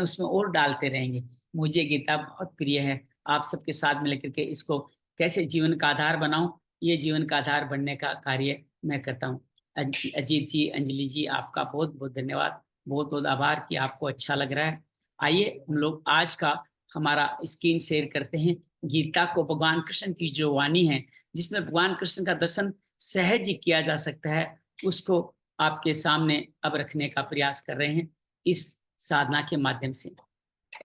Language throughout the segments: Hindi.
उसमें और डालते रहेंगे। मुझे गीता बहुत प्रिय है। आप सबके साथ मिलकर के इसको कैसे जीवन का आधार बनाऊं, ये जीवन का आधार बनने का कार्य मैं करता हूँ। अजीत जी, अंजलि जी, आपका बहुत बहुत धन्यवाद, बहुत बहुत आभार कि आपको अच्छा लग रहा है। आइए हम लोग आज का हमारा स्क्रीन शेयर करते हैं। गीता को भगवान कृष्ण की जो वाणी है, जिसमें भगवान कृष्ण का दर्शन सहज ही किया जा सकता है, उसको आपके सामने अब रखने का प्रयास कर रहे हैं इस साधना के माध्यम से।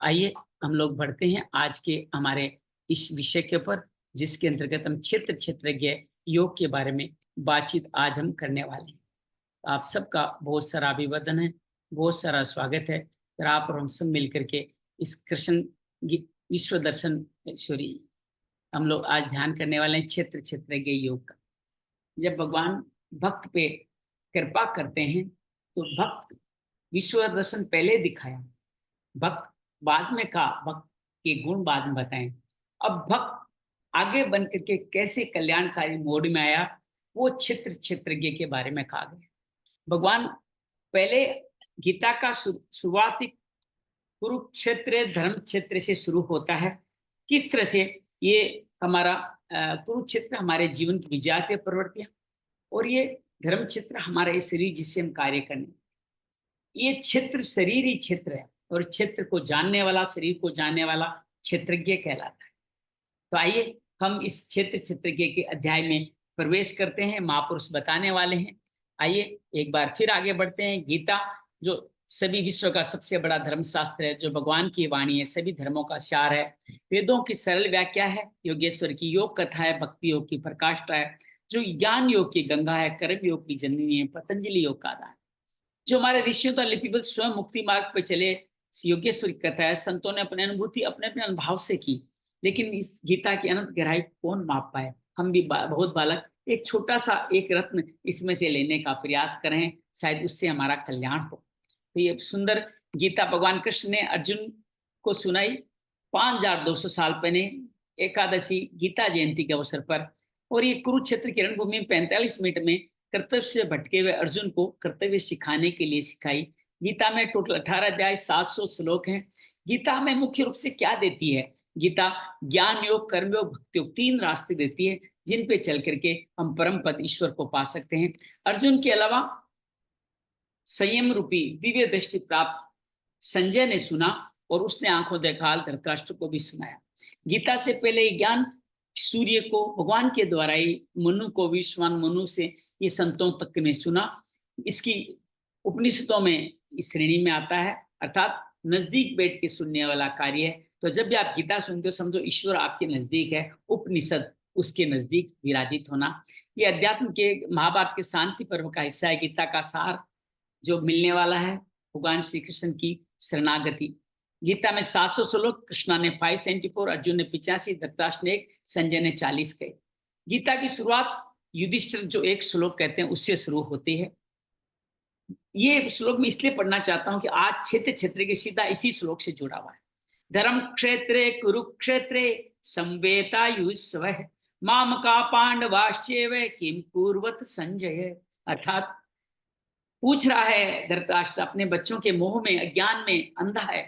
आइए हम लोग बढ़ते हैं आज के हमारे इस विषय के ऊपर, जिसके अंतर्गत हम क्षेत्र क्षेत्रज्ञ योग के बारे में बातचीत आज हम करने वाले हैं। आप सबका बहुत सारा अभिवादन है, बहुत सारा स्वागत है। फिर आप और हम सब मिलकर के इस कृष्ण विश्व दर्शन सॉरी हम लोग आज ध्यान करने वाले हैं क्षेत्र क्षेत्रज्ञ योग का। जब भगवान भक्त पे कृपा करते हैं तो भक्त विश्व दर्शन पहले दिखाया, भक्त बाद में कहा, भक्त के गुण बाद में बताएं। अब भक्त आगे बन करके कैसे कल्याणकारी मोड में आया, वो क्षेत्र क्षेत्रज्ञ के बारे में कहा गया। भगवान पहले गीता का शुरुआती कुरुक्षेत्र धर्म क्षेत्र से शुरू होता है। किस तरह से ये हमारा कुरुक्षेत्र हमारे जीवन की विजयाते प्रवृत्तियां, और ये धर्म क्षेत्र हमारे शरीर जिससे हम कार्य करने, ये क्षेत्र शरीर ही क्षेत्र है, और क्षेत्र को जानने वाला, शरीर को जानने वाला क्षेत्रज्ञ कहलाता है। तो आइए हम इस क्षेत्र क्षेत्रज्ञ के अध्याय में प्रवेश करते हैं। महापुरुष बताने वाले हैं। आइए एक बार फिर आगे बढ़ते हैं। गीता जो सभी विश्व का सबसे बड़ा धर्मशास्त्र है, जो भगवान की वाणी है, सभी धर्मों का सार है, वेदों की सरल व्याख्या है, योगेश्वर की योग कथा है, भक्ति योग की प्रकाष्ठा है, जो ज्ञान योग की गंगा है, कर्म योग की जननी है, पतंजलि योग का आधार, जो हमारे ऋषियों का लिपिबद्ध स्वयं मुक्ति मार्ग पर चले योगेश्वर की कथा है। संतों ने अपने अनुभूति अपने अपने अनुभव से की, लेकिन इस गीता की अनंत गहराई कौन माप पाए। हम भी बहुत बालक एक छोटा सा एक रत्न इसमें से लेने का प्रयास करें, शायद उससे हमारा कल्याण हो। तो ये सुंदर गीता भगवान कृष्ण ने अर्जुन को सुनाई 5200 साल पहले एकादशी गीता जयंती के अवसर पर, और ये कुरुक्षेत्र की रणभूमि में 45 मिनट में कर्तव्य से भटके हुए अर्जुन को कर्तव्य सिखाने के लिए सिखाई। गीता में टोटल 18 अध्याय 700 श्लोक हैं। गीता हमें मुख्य रूप से क्या देती है? गीता ज्ञान योग, कर्म योग, भक्ति योग, 3 रास्ते देती है जिन पे चल करके हम परम पद ईश्वर को पा सकते हैं। अर्जुन के अलावा संयम रूपी दिव्य दृष्टि प्राप्त संजय ने सुना, और उसने आंखों देखा धृतराष्ट्र को भी सुनाया। गीता से पहले ज्ञान सूर्य को भगवान के द्वारा ही मनु को, विश्वान मनु से ये संतों तक ने सुना। इसकी उपनिषदों में इस श्रेणी में आता है, अर्थात नजदीक बैठ के सुनने वाला कार्य है। तो जब भी आप गीता सुनते हो, समझो ईश्वर आपके नजदीक है, उपनिषद उसके नजदीक विराजित होना। ये अध्यात्म के महाभारत के शांति पर्व का हिस्सा है। गीता का सार जो मिलने वाला है भगवान श्री कृष्ण की शरणागति। गीता में 700 श्लोक, कृष्णा ने 574, अर्जुन ने 85, धृतराष्ट्र ने 1, संजय ने 40 कहे। गीता की शुरुआत युधिष्ठिर जो 1 श्लोक कहते हैं उससे शुरू होती है। ये श्लोक मैं इसलिए पढ़ना चाहता हूं कि आज क्षेत्र क्षेत्र के सीधा इसी श्लोक से जुड़ा हुआ है। धर्म क्षेत्रे कुरुक्षेत्रे संवेतायुस्व माम का पांडवाश्चैव किम कुर्वत संजय। अर्थात पूछ रहा है धृतराष्ट्र, अपने बच्चों के मोह में, अज्ञान में अंधा है,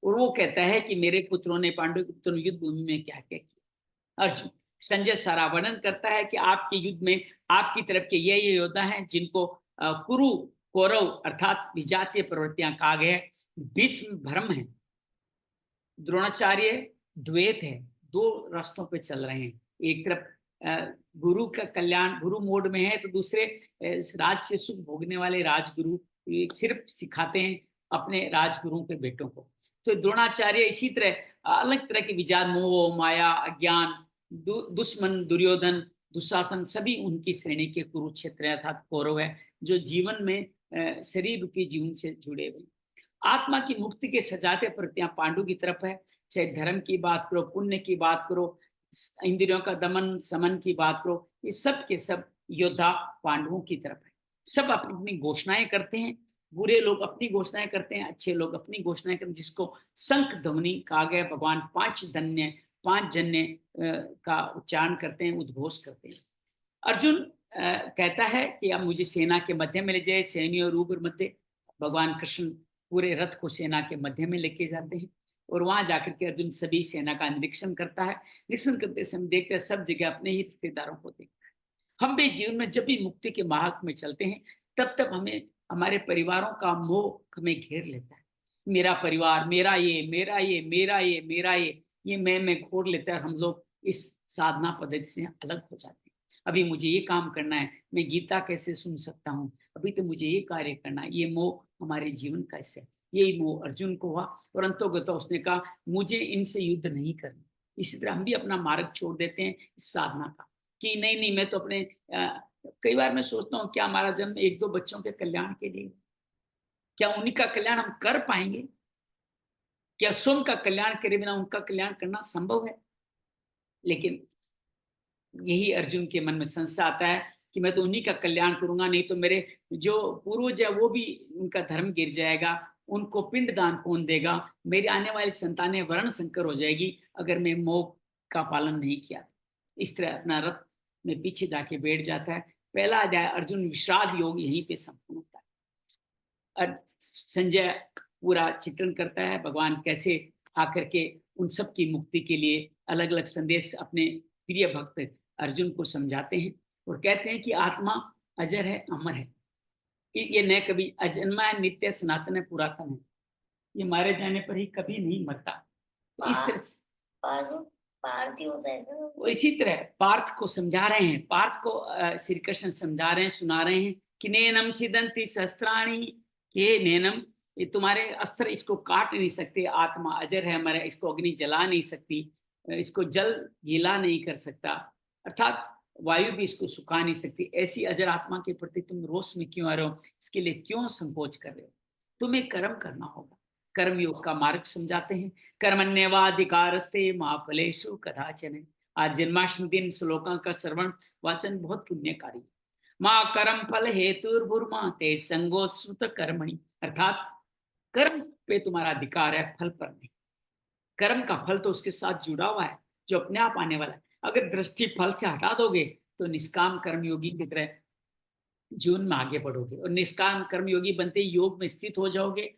और वो कहता है कि मेरे पुत्रों ने, पांडव के पुत्रों ने युद्ध भूमि में क्या क्या किया। अर्जुन, संजय सारा वर्णन करता है कि आपके युद्ध में आपकी तरफ के ये योद्धा हैं जिनको कुरु कौरव अर्थात विजातीय प्रवृत्तियां कहा गया। भीष्म भ्रम है, द्रोणाचार्य द्वैत है, 2 रास्तों पे चल रहे हैं। एक तरफ गुरु का कल्याण, गुरु मोड में है, तो दूसरे राज से सुख भोगने वाले राजगुरु सिर्फ सिखाते हैं अपने राजगुरुओं के बेटों को। तो द्रोणाचार्य इसी तरह अलग तरह के विचार, मोह माया अज्ञान, दुश्मन दुर्योधन दुशासन, सभी उनकी श्रेणी के कुरुक्षेत्र अर्थात कौरव है, जो जीवन में शरीर रूपी जीवन से जुड़े हुए। आत्मा की मुक्ति के सजाते प्रत्या पांडु की तरफ है। चाहे धर्म की बात करो, पुण्य की बात करो, इंद्रियों का दमन समन की बात करो, ये सब के सब योद्धा पांडवों की तरफ है। सब अपनी अपनी घोषणाएं करते हैं। बुरे लोग अपनी घोषणाएं करते हैं, अच्छे लोग अपनी घोषणाएं करते हैं, जिसको शंख ध्वनि कहा गया। भगवान 5 जन्य का उच्चारण करते हैं, उद्घोष करते हैं। अर्जुन कहता है कि अब मुझे सेना के मध्य में ले जाए, सैन्य और ऊपर मध्य। भगवान कृष्ण पूरे रथ को सेना के मध्य में लेके जाते हैं और वहां जाकर के अर्जुन सभी सेना का निरीक्षण करता है। निरीक्षण करते समय देखते हैं सब जगह अपने ही रिश्तेदारों को देखता है। हम भी जीवन में जब भी मुक्ति के मार्ग में चलते हैं तब तब हमें हमारे परिवारों का मोह हमें घेर लेता है। मेरा परिवार, मेरा ये, मेरा ये, मेरा ये, मेरा ये मैं घोर लेता है। हम लोग इस साधना पद्धति से अलग हो जाते हैं। अभी मुझे ये काम करना है, मैं गीता कैसे सुन सकता हूँ, अभी तो मुझे ये कार्य करना है। ये मोह हमारे जीवन का हिस्सा है। यही मोह अर्जुन को हुआ और अंतोगत उसने कहा मुझे इनसे युद्ध नहीं करना। इसी तरह हम भी अपना मार्ग छोड़ देते हैं इस साधना का कि नहीं नहीं मैं तो अपने कई बार मैं सोचता हूँ क्या हमारा जन्म एक दो बच्चों के कल्याण के लिए, क्या उन्हीं का कल्याण हम कर पाएंगे? क्या स्वयं का कल्याण करे बिना उनका कल्याण करना संभव है? लेकिन यही अर्जुन के मन में संशय आता है कि मैं तो उन्हीं का कल्याण करूंगा, नहीं तो मेरे जो पूर्वज है वो भी उनका धर्म गिर जाएगा, उनको पिंड दान कौन देगा, मेरी आने वाली संतानें वर्ण संकर हो जाएगी अगर मैं मोह का पालन नहीं किया। इस तरह अपना रथ में पीछे जाके बैठ जाता है। पहला अध्याय अर्जुन विषाद योग यहीं पे संपूर्ण होता है। संजय पूरा चित्रण करता है भगवान कैसे आकर के उन सब की मुक्ति के लिए अलग अलग संदेश अपने प्रिय भक्त अर्जुन को समझाते हैं और कहते हैं कि आत्मा अजर है, अमर है। ये न कभी अजन्मा है, नित्य सनातन है, पुरातन है। ये मारे जाने पर ही कभी नहीं मरता। तो इस तरह और इसी तरह पार्थ को समझा रहे हैं, पार्थ को श्री कृष्ण समझा रहे हैं, सुना रहे हैं कि नैनम छिदंती शस्त्राणी, के नैनम, ये तुम्हारे अस्त्र इसको काट नहीं सकते। आत्मा अजर है, हमारे इसको अग्नि जला नहीं सकती, इसको जल गीला नहीं कर सकता, अर्थात वायु भी इसको सुखा नहीं सकती। ऐसी अजर आत्मा के प्रति तुम रोष में क्यों आ रहे हो? इसके लिए क्यों संकोच कर रहे हो? तुम्हें कर्म करना होगा। कर्म योग का मार्ग समझाते हैं। कर्मण्येवाधिकारस्ते मा फलेषु कदाचन। आज जन्माष्टमी दिन श्लोकों का श्रवण वाचन बहुत पुण्यकारी। माँ कर्म फल हेतुर्भुर्मा ते संगोत्सुत कर्मणि, अर्थात कर्म पे तुम्हारा अधिकार है, फल पर नहीं। कर्म का फल तो उसके साथ जुड़ा हुआ है जो अपने आप आने वाला है। अगर दृष्टि फल से हटा दोगे तो निष्काम कर्मयोगी की तरह जीवन में आगे बढ़ोगे और निष्काम कर्मयोगी बनते योग में स्थित हो जाओगे।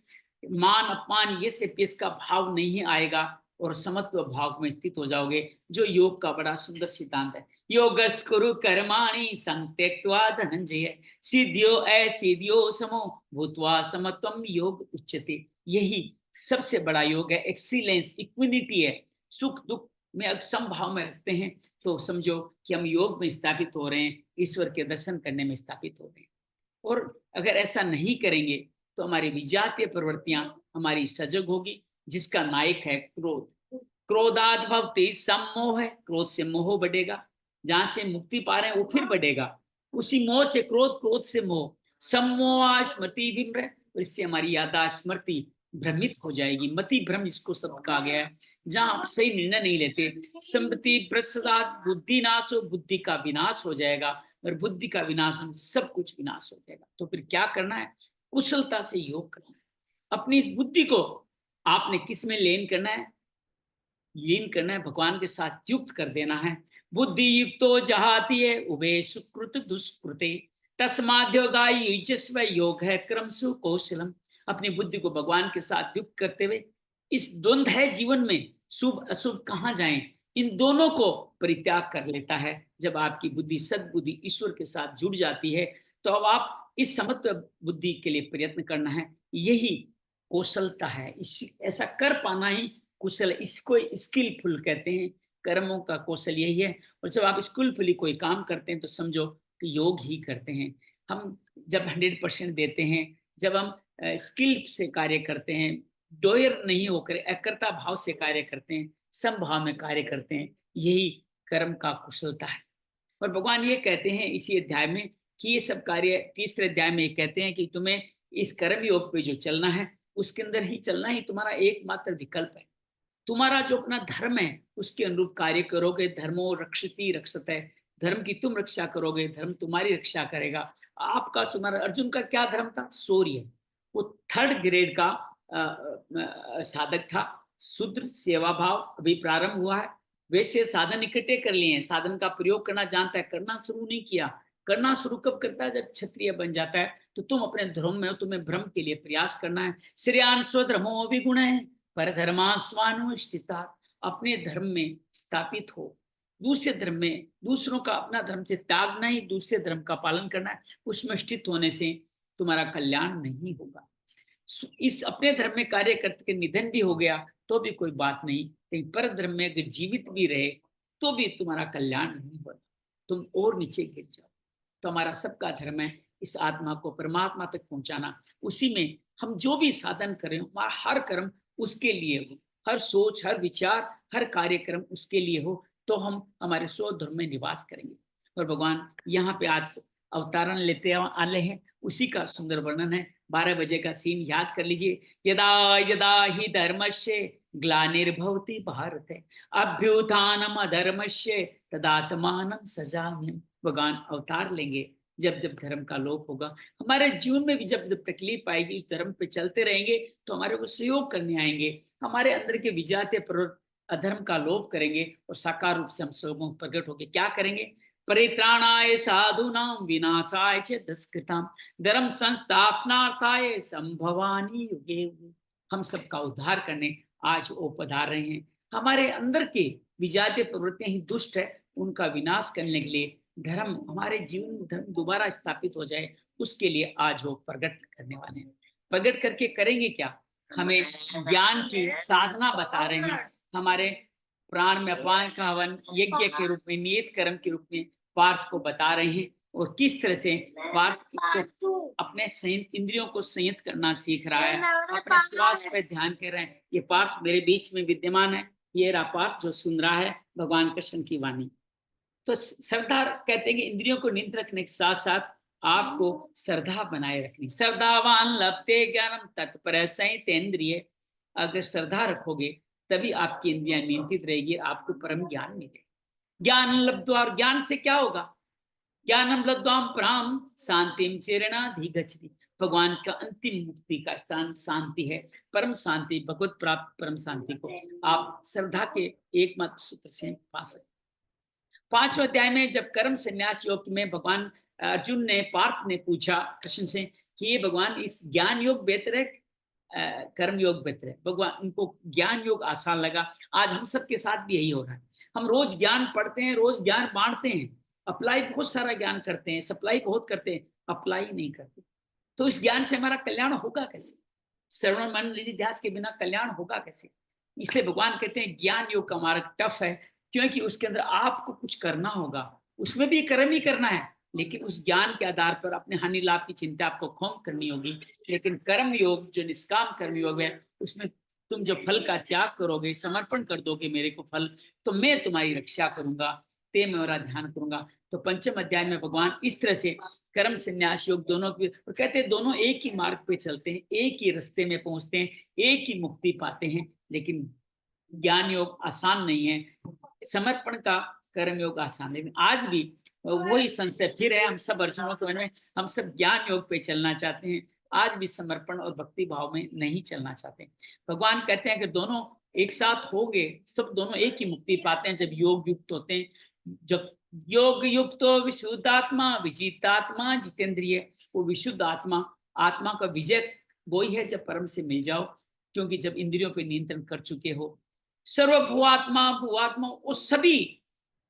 मान अपमान ये से पेश का भाव नहीं आएगा और समत्व भाव में स्थित हो जाओगे, जो योग का बड़ा सुंदर सिद्धांत है। योगस्त कुरु कर्माणि संत्यक्त्वा धनंजय सिद्धियो असिद्धियो समो भूत्वा समत्वम योग उच्यते। यही सबसे बड़ा योग है, एक्सीलेंस, इक्विनिटी है। सुख दुख में समभाव में रखते हैं तो समझो कि हम योग में स्थापित हो रहे हैं, ईश्वर के दर्शन करने में स्थापित हो रहे हैं। और अगर ऐसा नहीं करेंगे तो हमारी विजातीय प्रवृत्तियां हमारी सजग होगी, जिसका नायक है क्रोध। क्रोधाद भवति सम्मोह है, क्रोध से मोह बढ़ेगा। जहां से मुक्ति पा रहे हैं वो फिर बढ़ेगा, उसी मोह से क्रोध, क्रोध से मोह। सम्मोहा स्मृति विम्र, इससे हमारी याददाश्त स्मृति भ्रमित हो जाएगी। मति भ्रम इसको शब्द कहा गया है, जहां आप सही निर्णय नहीं लेते। स्मृति भ्रष्टात् बुद्धि नाश हो, बुद्धि का विनाश हो जाएगा और बुद्धि का विनाश होने से सब कुछ विनाश हो जाएगा। तो फिर क्या करना है? कुशलता से योग करना है। अपनी इस बुद्धि को आपने किस में लीन करना है? लीन करना है, भगवान के साथ युक्त कर देना है। बुद्धि युक्तो जहाती है उभे सुकृत दुष्कृते तस्माद्योगा युजस्व योग है क्रमसु कौशलम। अपनी बुद्धि को भगवान के साथ युक्त करते हुए इस द्वंद्व है जीवन में, शुभ अशुभ कहाँ जाएं, इन दोनों को परित्याग कर लेता है। जब आपकी बुद्धि सद्बुद्धि ईश्वर के साथ जुड़ जाती है तो अब आप इस समत्व बुद्धि के लिए प्रयत्न करना है। यही कौशलता है, इस ऐसा कर पाना ही कुशल, इसको स्किलफुल कहते हैं। कर्मों का कौशल यही है। और जब आप स्किलफुली कोई काम करते हैं तो समझो कि योग ही करते हैं। हम जब 100% देते हैं, जब हम स्किल से कार्य करते हैं, डोयर नहीं होकर एकर्ता भाव से कार्य करते हैं, समभाव में कार्य करते हैं, यही कर्म का कुशलता है। और भगवान ये कहते हैं इसी अध्याय में कि ये सब कार्य, तीसरे अध्याय में ये कहते हैं कि तुम्हें इस कर्म योग पे जो चलना है उसके अंदर ही चलना ही तुम्हारा एकमात्र विकल्प है। तुम्हारा जो अपना धर्म है उसके अनुरूप कार्य करोगे, धर्मो रक्षति रक्षते, धर्म की तुम रक्षा करोगे, धर्म तुम्हारी रक्षा करेगा। आपका, तुम्हारा अर्जुन का क्या धर्म था? शौर्य। वो 3rd ग्रेड का साधक था। शूद्र सेवा भाव अभी प्रारंभ हुआ है। वैसे साधन इकट्ठे कर लिए हैं, साधन का प्रयोग करना जानता है, करना शुरू नहीं किया। करना शुरू कब करता है? जब क्षत्रिय बन जाता है। तो तुम अपने धर्म में हो, तुम्हें भ्रम के लिए प्रयास करना है। श्रेयान स्वधर्मो विगुण है पर धर्मास्वानुष्ठिता, अपने धर्म में स्थापित हो। दूसरे धर्म में, दूसरों का अपना धर्म से त्यागना ही दूसरे धर्म का पालन करना है। उसमें स्थित होने से तुम्हारा कल्याण नहीं होगा। इस अपने धर्म में कार्य करते के निधन भी हो गया तो भी कोई बात नहीं, लेकिन पर धर्म में अगर जीवित भी रहे तो भी तुम्हारा कल्याण नहीं होगा, तुम और नीचे गिर जाओ। तो हमारा सबका धर्म है इस आत्मा को परमात्मा तक पहुंचाना। उसी में हम जो भी साधन करें, हमारा हर कर्म उसके लिए हो, हर सोच, हर विचार, हर कार्यक्रम उसके लिए हो, तो हम हमारे स्वधर्म में निवास करेंगे। और भगवान यहाँ पे आज अवतारण लेते आले हैं, उसी का सुंदर वर्णन है। 12 बजे का सीन याद कर लीजिए। यदा यदा ही धर्मस्य ग्लानिर्भवति भारत, अभ्युत्थानम अधर्मस्य तदात्मानं सृजाम्यहम्। भगवान अवतार लेंगे जब जब धर्म का लोप होगा। हमारे जीवन में भी जब जब तकलीफ आएगी, उस धर्म पे चलते रहेंगे तो हमारे को सहयोग करने आएंगे। हमारे अंदर के विजातीय अधर्म का लोप करेंगे और साकार रूप से हम लोगों को प्रकट होकर क्या करेंगे? परित्राणाय साधूनां विनाशाय च दुष्कृतां धर्म संस्थापनार्थाय संभवानि युगे युगे। हम सबका उद्धार करने आज वो पधार रहे हैं। हमारे अंदर के विजातीय प्रवृत्तियां ही दुष्ट है, उनका विनाश करने के लिए, धर्म हमारे जीवन में धर्म दोबारा स्थापित हो जाए, उसके लिए आज वो प्रकट करने वाले हैं। प्रकट करके करेंगे क्या? हमें ज्ञान की साधना बता रहे हैं। हमारे प्राण में अपान का हवन यज्ञ के रूप में, नियत कर्म के रूप में पार्थ को बता रहे हैं। और किस तरह से पार्थ को अपने संयत इंद्रियों को संयत करना सीख रहा है, अपने श्वास पर ध्यान कर रहे हैं। ये पार्थ मेरे बीच में विद्यमान है, ये रहा पार्थ जो सुन रहा है भगवान कृष्ण की वाणी। तो श्रद्धा कहते हैं कि इंद्रियों को नियंत्रित रखने के साथ साथ आपको श्रद्धा बनाए रखनी। श्रद्धावान लभते ज्ञानम तत्पर संयतेन्द्रिय। अगर श्रद्धा रखोगे तभी आपकी इंद्रियां नियंत्रित रहेगी, आपको परम ज्ञान मिलेगा। ज्ञान लब्ध्वा, और ज्ञान से क्या होगा? ज्ञानम लब्ध्वाम पराम शांतिम चिरणाधिगच्छति। भगवान का अंतिम मुक्ति का स्थान शांति है, परम शांति, भगवत प्राप्त परम शांति को आप श्रद्धा के एकमात्र सूत्र से पा सकते। 5वें अध्याय में जब कर्म संन्यास योग में भगवान अर्जुन ने, पार्थ ने पूछा कृष्ण से कि ये भगवान इस ज्ञान योग बेहतर है कर्म योग बेहतर है? भगवान उनको ज्ञान योग आसान लगा। आज हम सबके साथ भी यही हो रहा है। हम रोज ज्ञान पढ़ते हैं, रोज ज्ञान बांटते हैं, अप्लाई बहुत सारा ज्ञान करते हैं, सप्लाई बहुत करते हैं, अप्लाई नहीं करते। तो इस ज्ञान से हमारा कल्याण होगा कैसे? श्रवण मनन निधिध्यास के बिना कल्याण होगा कैसे? इसलिए भगवान कहते हैं ज्ञान योग का मार्ग टफ है, क्योंकि उसके अंदर आपको कुछ करना होगा, उसमें भी कर्म ही करना है, लेकिन उस ज्ञान के आधार पर अपने हानि लाभ की चिंता आपको कम करनी होगी। लेकिन कर्म योग जो निष्काम कर्म योग है, उसमें तुम जो फल का त्याग करोगे, समर्पण कर दोगे मेरे को फल, तो मैं तुम्हारी रक्षा करूंगा, ते मेरा ध्यान करूंगा। तो 5वें अध्याय में भगवान इस तरह से कर्म संन्यास योग दोनों की, और कहते हैं दोनों एक ही मार्ग पे चलते हैं, एक ही रास्ते में पहुंचते हैं, एक ही मुक्ति पाते हैं। लेकिन ज्ञान योग आसान नहीं है, समर्पण का कर्म योग आसान है। आज भी वही संशय फिर है हम सब अर्जुनों के मन में, हम सब ज्ञान योग पे चलना चाहते हैं, आज भी समर्पण और भक्ति भाव में नहीं चलना चाहते। भगवान कहते हैं कि दोनों एक साथ होंगे सब दोनों एक ही मुक्ति पाते हैं जब योग युक्त होते हैं। जब योग युक्त हो विशुद्धात्मा विजितात्मा जितेंद्रिय, वो विशुद्ध आत्मा, आत्मा का विजय वही है जब परम से मिल जाओ, क्योंकि जब इंद्रियों पे नियंत्रण कर चुके हो। सर्वभूआत्मा भूआत्मा वो सभी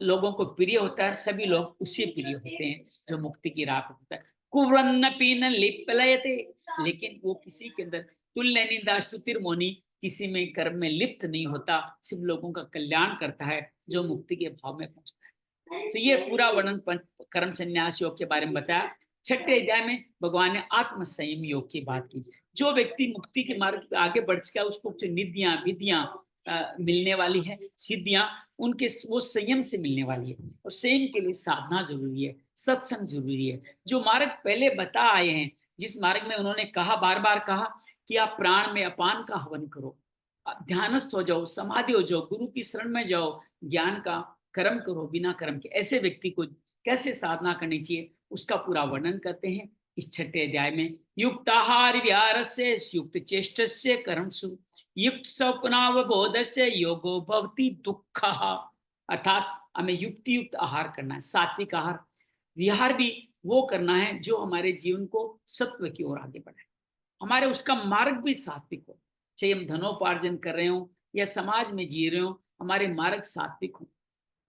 लोगों को प्रिय होता है, सभी लोग उससे प्रिय होते हैं जो मुक्ति की राह पर होता है। कुव्रन्न पीन लिप्लयते, लेकिन वो किसी के अंदर तुल्य निंदा स्तुतिर मोनी, किसी में कर्म में लिप्त नहीं होता, सिर्फ लोगों का कल्याण करता है जो मुक्ति के भाव में पहुंचता है। तो ये पूरा वर्णन कर्म संन्यास योग के बारे में बताया। 6ठे अध्याय में भगवान ने आत्म संयम योग की बात की। जो व्यक्ति मुक्ति के मार्ग पे आगे बढ़ चुका है उसको निधियां विधियां मिलने वाली है, सिद्धियां उनके वो संयम से मिलने वाली है। और संयम के लिए साधना जरूरी है, सत्संग जरूरी है। जो मार्ग पहले बता आए हैं, जिस मार्ग में उन्होंने कहा, बार बार कहा कि आप प्राण में अपान का हवन करो, ध्यानस्थ हो जाओ, समाधि हो जाओ, गुरु की शरण में जाओ, ज्ञान का कर्म करो बिना कर्म के। ऐसे व्यक्ति को कैसे साधना करनी चाहिए उसका पूरा वर्णन करते हैं इस 6ठे अध्याय में। युक्त आहार विहार से युक्त चेष्ट से कर्मसु युक्त स्वप्नावबोध से योगो भवति दुख। अर्थात हमें युक्ति युक्त आहार करना है, सात्विक आहार, विहार भी वो करना है जो हमारे जीवन को सत्व की ओर आगे बढ़ाए, हमारे उसका मार्ग भी सात्विक हो। चाहे हम धनोपार्जन कर रहे हो या समाज में जी रहे हो, हमारे मार्ग सात्विक हो।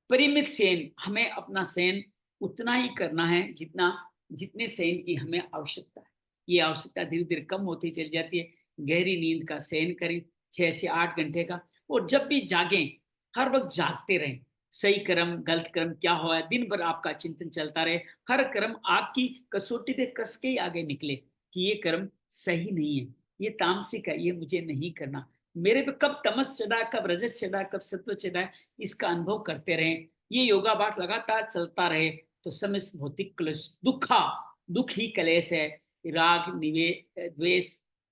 परिमित सेन, हमें अपना सेन उतना ही करना है जितना जितने सेन की हमें आवश्यकता है। ये आवश्यकता धीरे धीरे कम होती चली जाती है। गहरी नींद का सेन करें 6 से 8 घंटे का, और जब भी जागें हर वक्त जागते रहें। सही कर्म गलत कर्म क्या हुआ है, दिन भर आपका चिंतन चलता रहे। हर कर्म आपकी कसौटी पे कस के ही आगे निकले कि ये कर्म सही नहीं है, ये तामसिक है, ये मुझे नहीं करना। मेरे पे कब तमस चढ़ा है, कब रजस चढ़ा है, कब सत्व चढ़ा है, इसका अनुभव करते रहें। ये योगाभ्यास लगातार चलता रहे तो समस्त भौतिक क्लेश दुख ही क्लेश है। राग निवे द्वेष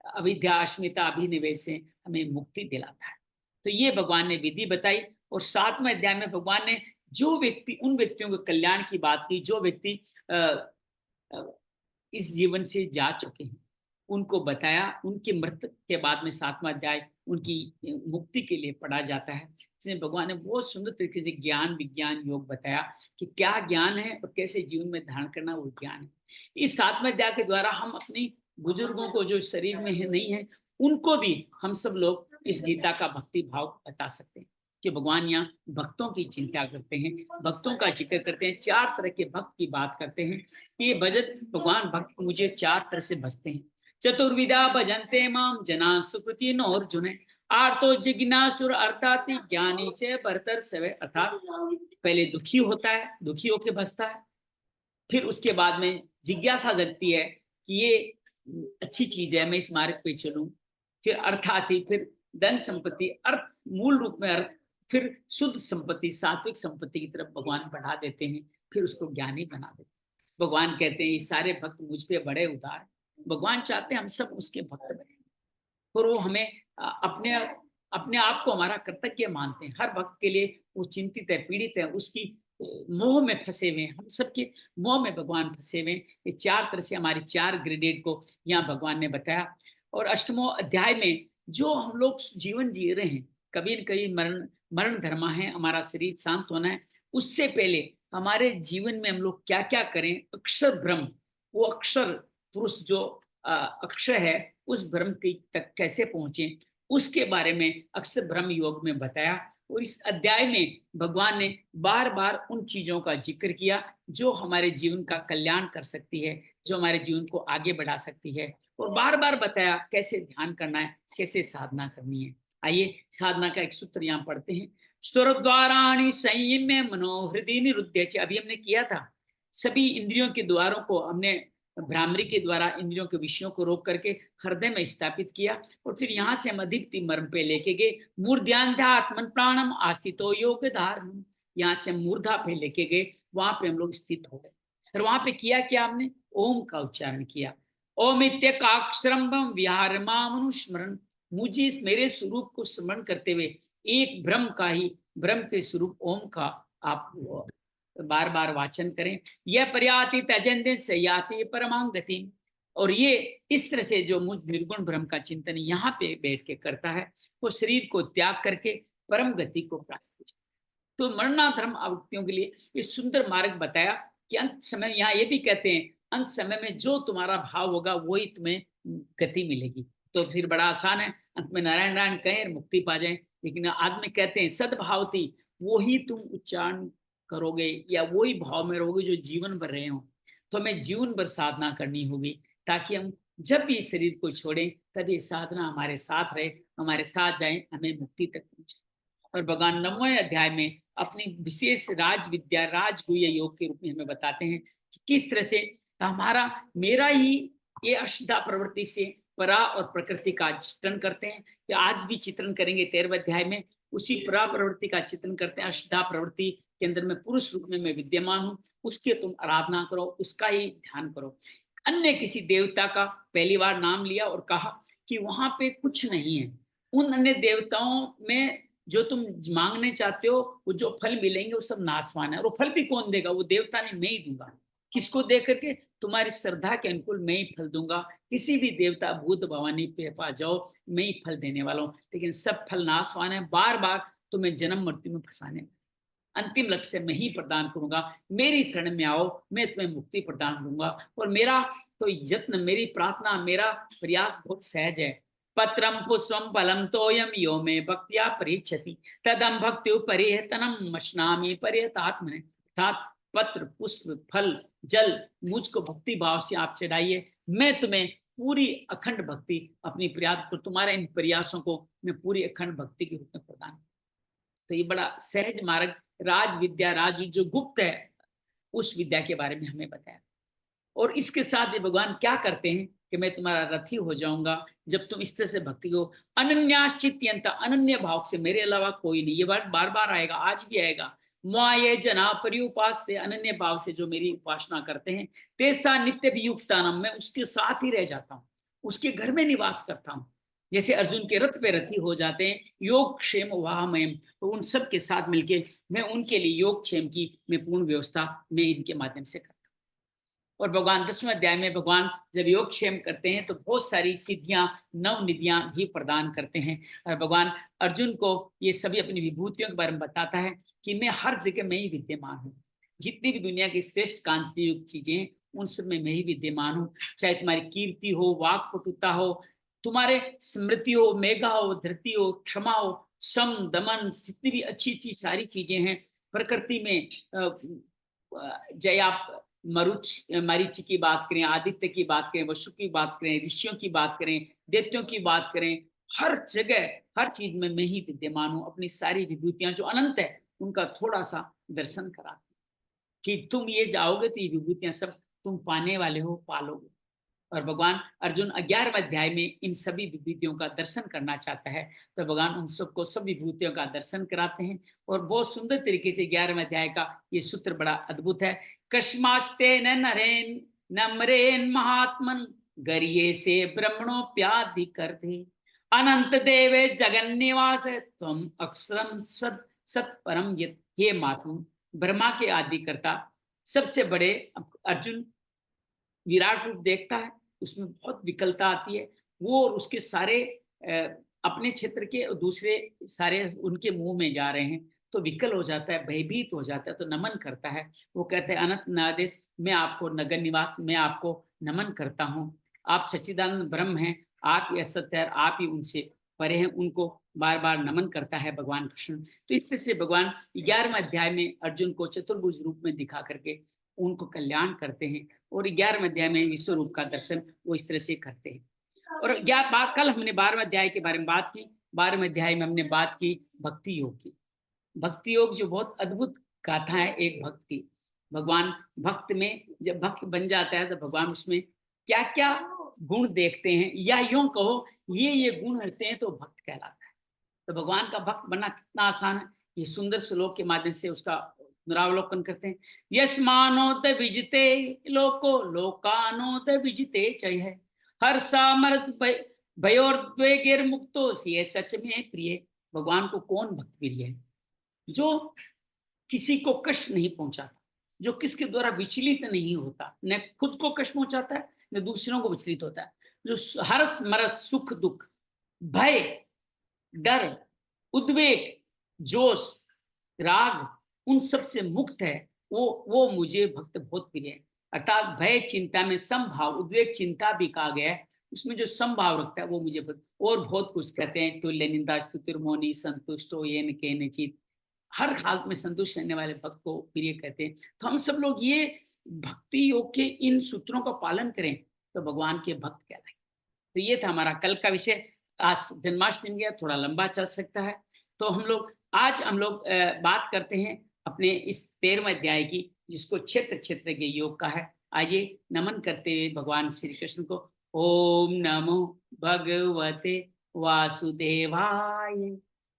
अविद्या अस्मिता अभिनिवेश से हमें मुक्ति दिलाता है। तो ये भगवान ने विधि बताई। और 7वें अध्याय में भगवान ने जो व्यक्ति, उन व्यक्तियों के कल्याण की बात की जो व्यक्ति इस जीवन से जा चुके हैं, उनको बताया। उनकी मृत्यु के बाद में 7वां अध्याय उनकी मुक्ति के लिए पढ़ा जाता है। इसमें भगवान ने बहुत सुंदर तरीके से ज्ञान विज्ञान योग बताया कि क्या ज्ञान है और कैसे जीवन में धारण करना वो ज्ञान है। इस 7वें अध्याय के द्वारा हम अपनी बुजुर्गों को जो शरीर में है नहीं है, उनको भी हम सब लोग इस गीता का भक्ति भाव बता सकते हैं कि भगवान यहाँ भक्तों की चिंता करते हैं, भक्तों का जिक्र करते हैं। 4 तरह के भक्त की बात करते हैं कि ये भजन भगवान भक्त मुझे 4 तरह से भजते हैं। चतुर्विधा भजन्ते माम जना सुकृति नोर्जुने आर्तो जिज्ञासुर अर्थाति ज्ञानी च बर्तर सवे। अर्थात पहले दुखी होता है, दुखी होकर भजता है, फिर उसके बाद में जिज्ञासा जगती है कि ये अच्छी चीज है, मैं इस मार्ग पे चलूं। फिर अर्थाति, फिर धन संपत्ति, अर्थ मूल रूप में अर्थ, फिर शुद्ध संपत्ति सात्विक संपत्ति की तरफ भगवान बढ़ा देते हैं, फिर उसको ज्ञानी बना देते हैं। भगवान कहते हैं ये सारे भक्त मुझ पे बड़े उदार। भगवान चाहते हैं हम सब उसके भक्त बने, और वो हमें अपने अपने आप को हमारा कर्तव्य मानते हैं। हर भक्त के लिए वो चिंतित है, पीड़ित है, उसकी मोह में फंसे हुए हैं। हम सबके मोह में भगवान फंसे हुए हैं। ये 4 तरह से हमारी 4 ग्रेडेड को यहाँ भगवान ने बताया। और 8वें अध्याय में जो हम लोग जीवन जी रहे हैं, कभी न कभी मरण मरण धर्मा है, हमारा शरीर शांत होना है। उससे पहले हमारे जीवन में हम लोग क्या क्या करें, अक्षर ब्रह्म, वो अक्षर पुरुष जो अक्षर है, उस ब्रह्म की तक कैसे पहुंचे, उसके बारे में अक्षर ब्रह्म योग में बताया। और इस अध्याय में भगवान ने बार बार उन चीजों का जिक्र किया जो हमारे जीवन का कल्याण कर सकती है, जो हमारे जीवन को आगे बढ़ा सकती है। और बार बार बताया कैसे ध्यान करना है, कैसे साधना करनी है। आइए साधना का एक सूत्र यहाँ पढ़ते हैं। स्तुरद्वाराणि संयम्य मनोहृदय निरुद्य। अभी हमने किया था, सभी इंद्रियों के द्वारों को हमने भ्रामरी के द्वारा इंद्रियों के विषयों को रोक करके हृदय में स्थापित किया। और फिर यहाँ से हम अधिपति मर्म पे लेके गए। मूर्ध्यात्मन प्राणम आस्थितो योग धारण। यहाँ से हम मूर्धा पे लेके गए, वहां पे हम लोग स्थित हो गए। और वहां पे किया क्या, हमने ओम का उच्चारण किया। ओमित्य काक्षरम विहार मामनुस्मरण। मुझे इस मेरे स्वरूप को स्मरण करते हुए एक ब्रह्म का ही, ब्रह्म के स्वरूप ओम का आप बार बार वाचन करें। यह पर्याति तजन से याति परमांग गति। और ये इस तरह से जो मुझ निर्गुण ब्रह्म का चिंतन यहाँ पे बैठ के करता है, वो शरीर को त्याग करके परम गति को प्राप्त हो जाए। तो मरणाधर्म आवृत्तियों के लिए ये सुंदर मार्ग बताया कि अंत समय, यहाँ ये भी कहते हैं अंत समय में जो तुम्हारा भाव होगा वही तुम्हें गति मिलेगी। तो फिर बड़ा आसान है, अंत में नारायण नारायण कहें मुक्ति पा जाए। लेकिन आदमी कहते हैं सद्भावती, वो ही तुम उच्चारण करोगे या वही भाव में रहोगे जो जीवन भर रहे हो। तो हमें जीवन भर साधना करनी होगी, ताकि हम जब भी इस शरीर को छोड़ें तब ये साधना हमारे साथ रहे, हमारे साथ जाए, हमें मुक्ति तक पहुंचे। और भगवान 9वें अध्याय में अपनी विशेष राज विद्या राजगुह्य योग के रूप में हमें बताते हैं कि किस तरह से हमारा मेरा ही ये अश्रद्धा प्रवृत्ति से परा और प्रकृति का चित्रण करते हैं। कि आज भी चित्रण करेंगे 13वें अध्याय में, उसी परा प्रवृत्ति का चित्रण करते हैं। अश्रद्धा प्रवृत्ति के अंदर में पुरुष रूप में मैं विद्यमान हूँ, उसके तुम आराधना करो, उसका ही ध्यान करो। अन्य किसी देवता का पहली बार नाम लिया और कहा कि वहां पे कुछ नहीं है। उन अन्य देवताओं में जो तुम मांगने चाहते हो, वो जो फल मिलेंगे वो सब नाशवान है। और वो फल भी कौन देगा, वो देवता ने मैं ही दूंगा। किसको दे करके, तुम्हारी श्रद्धा के अनुकूल मैं ही फल दूंगा। किसी भी देवता भूत भवानी पे पास जाओ, मैं ही फल देने वाला हूँ। लेकिन सब फल नाशवान है, बार बार तुम्हें जन्म मृत्यु में फंसाने। अंतिम लक्ष्य मैं ही प्रदान करूंगा। मेरी शरण में आओ, मैं तुम्हें मुक्ति प्रदान करूंगा। और मेरा तो यत्न, मेरी प्रार्थना, मेरा प्रयास बहुत सहज है। पत्रम पुष्पम फलम तोयम यो मे भक्त्या परीक्षति तदम भक्ति परिहतनम मश्नामि परिहतात्मने। अर्थात पत्र, पुष्प, फल, जल मुझको भक्ति भाव से आप चढ़ाइए, मैं तुम्हें पूरी अखंड भक्ति अपनी प्रयास को, तुम्हारे इन प्रयासों को मैं पूरी अखंड भक्ति के रूप में प्रदान। तो ये बड़ा सहज मार्ग, राज विद्या, राज जो गुप्त है उस विद्या के बारे में हमें बताया। और इसके साथ ये भगवान क्या करते हैं कि मैं तुम्हारा रथी हो जाऊंगा जब तुम इस तरह से भक्ति को अनन्याश्चित्यंत, अनन्य भाव से, मेरे अलावा कोई नहीं। ये बात बार बार आएगा, आज भी आएगा। ये जना पर्युपास, अनन्य भाव से जो मेरी उपासना करते हैं, तेसा नित्य वियुक्तानम, मैं उसके साथ ही रह जाता हूँ, उसके घर में निवास करता हूँ। जैसे अर्जुन के रथ पे रथी हो जाते हैं, योग क्षेम वाहमयम, तो उन सब के साथ मिलके मैं उनके लिए योग क्षेम की मैं पूर्ण व्यवस्था मैं इनके माध्यम से करता हूँ। और भगवान 10वें अध्याय में भगवान जब योगक्षेम करते हैं तो बहुत सारी सिद्धियां, नव निधियां भी प्रदान करते हैं। और भगवान अर्जुन को ये सभी अपनी विभूतियों के बारे में बताता है कि मैं हर जगह में ही विद्यमान हूँ। जितनी भी दुनिया की श्रेष्ठ कांति युक्त चीजें हैं उन सब में मैं ही विद्यमान हूँ। चाहे तुम्हारी कीर्ति हो, वाक पटुता हो, तुम्हारे स्मृति हो, मेघा हो, धरती हो, क्षमा हो, सम दमन, जितनी भी अच्छी अच्छी सारी चीजें हैं प्रकृति में, जय आप मरीचि की बात करें, आदित्य की बात करें, वसु की बात करें, ऋषियों की बात करें, दैत्यों की बात करें, हर जगह हर चीज में मैं ही विद्यमान हूँ। अपनी सारी विभूतियां जो अनंत है उनका थोड़ा सा दर्शन कराते कि तुम ये जाओगे तो ये विभूतियां सब तुम पाने वाले हो, पालोगे। और भगवान अर्जुन 11वें अध्याय में इन सभी विभूतियों का दर्शन करना चाहता है, तो भगवान उन सबको सब विभूतियों का दर्शन कराते हैं। और बहुत सुंदर तरीके से 11वें अध्याय का ये सूत्र बड़ा अद्भुत है। कस्मास्ते न नरेन नमरेन महात्मन गरिये से ब्रह्मणोप्यादि करते अनंत देवे जगन निवास तुम अक्षरम सत सत परम यत। हे मातुम, ब्रह्मा के आदि करता सबसे बड़े अर्जुन विराट रूप देखता है, उसमें बहुत विकलता आती है। वो और उसके सारे अपने क्षेत्र के दूसरे सारे उनके मुंह में जा रहे हैं तो विकल हो जाता है, भयभीत हो जाता है, तो नमन करता है। वो कहते हैं अनंत नादेश, मैं आपको नगर निवास, मैं आपको नमन करता हूँ। आप सच्चिदानंद ब्रह्म हैं, आप ही असत्य है, आप ही उनसे परे हैं। उनको बार बार नमन करता है भगवान कृष्ण। तो इस तरह से भगवान 11वें अध्याय में अर्जुन को चतुर्भुज रूप में दिखा करके उनको कल्याण करते हैं। और 11वें अध्याय में विश्व रूप का दर्शन वो इस तरह से करते हैं। और कल हमने 12वें अध्याय के बारे में बात की। 12वें अध्याय में हमने बात की भक्ति योग की। भक्ति योग जो बहुत अद्भुत गाथा है एक भक्ति। भगवान भक्त में जब भक्त बन जाता है तो भगवान उसमें क्या क्या गुण देखते हैं, या यूं कहो ये गुण होते हैं तो भक्त कहलाता है। तो भगवान का भक्त बनना कितना आसान है, ये सुंदर श्लोक के माध्यम से उसका पुनरावलोकन करते हैं। यस्मानोत विजिते लोको लोकानोत विजिते चय हर सामरस भयोर्द्वेगेर मुक्तो ये सच में प्रिय। भगवान को कौन भक्त प्रिय है? जो किसी को कष्ट नहीं पहुंचाता, जो किसके द्वारा विचलित नहीं होता, न खुद को कष्ट पहुंचाता है न दूसरों को विचलित होता है, जो हरस मरस सुख दुख भय डर उद्वेग जोश राग उन सब से मुक्त है, वो मुझे भक्त बहुत प्रिय है। अर्थात भय चिंता में समभाव, उद्वेग चिंता भी कहा गया है, उसमें जो समभाव रखता है वो मुझे भक्त। और बहुत कुछ कहते हैं, तुल्य निंदा स्तुतिर्मोनि संतुष्टो येन केनचित्, हर हाल में संतुष्ट रहने वाले भक्त को प्रिय कहते हैं। तो हम सब लोग ये भक्ति योग के इन सूत्रों का पालन करें तो भगवान के भक्त कहलाएंगे। तो ये था हमारा कल का विषय। आज जन्माष्टमी गया, थोड़ा लंबा चल सकता है। तो आज हम लोग बात करते हैं अपने इस 13वें अध्याय की, जिसको क्षेत्र क्षेत्र के योग का है। आइए नमन करते हुए भगवान श्री कृष्ण को। ओम नमो भगवते वासुदेवाय।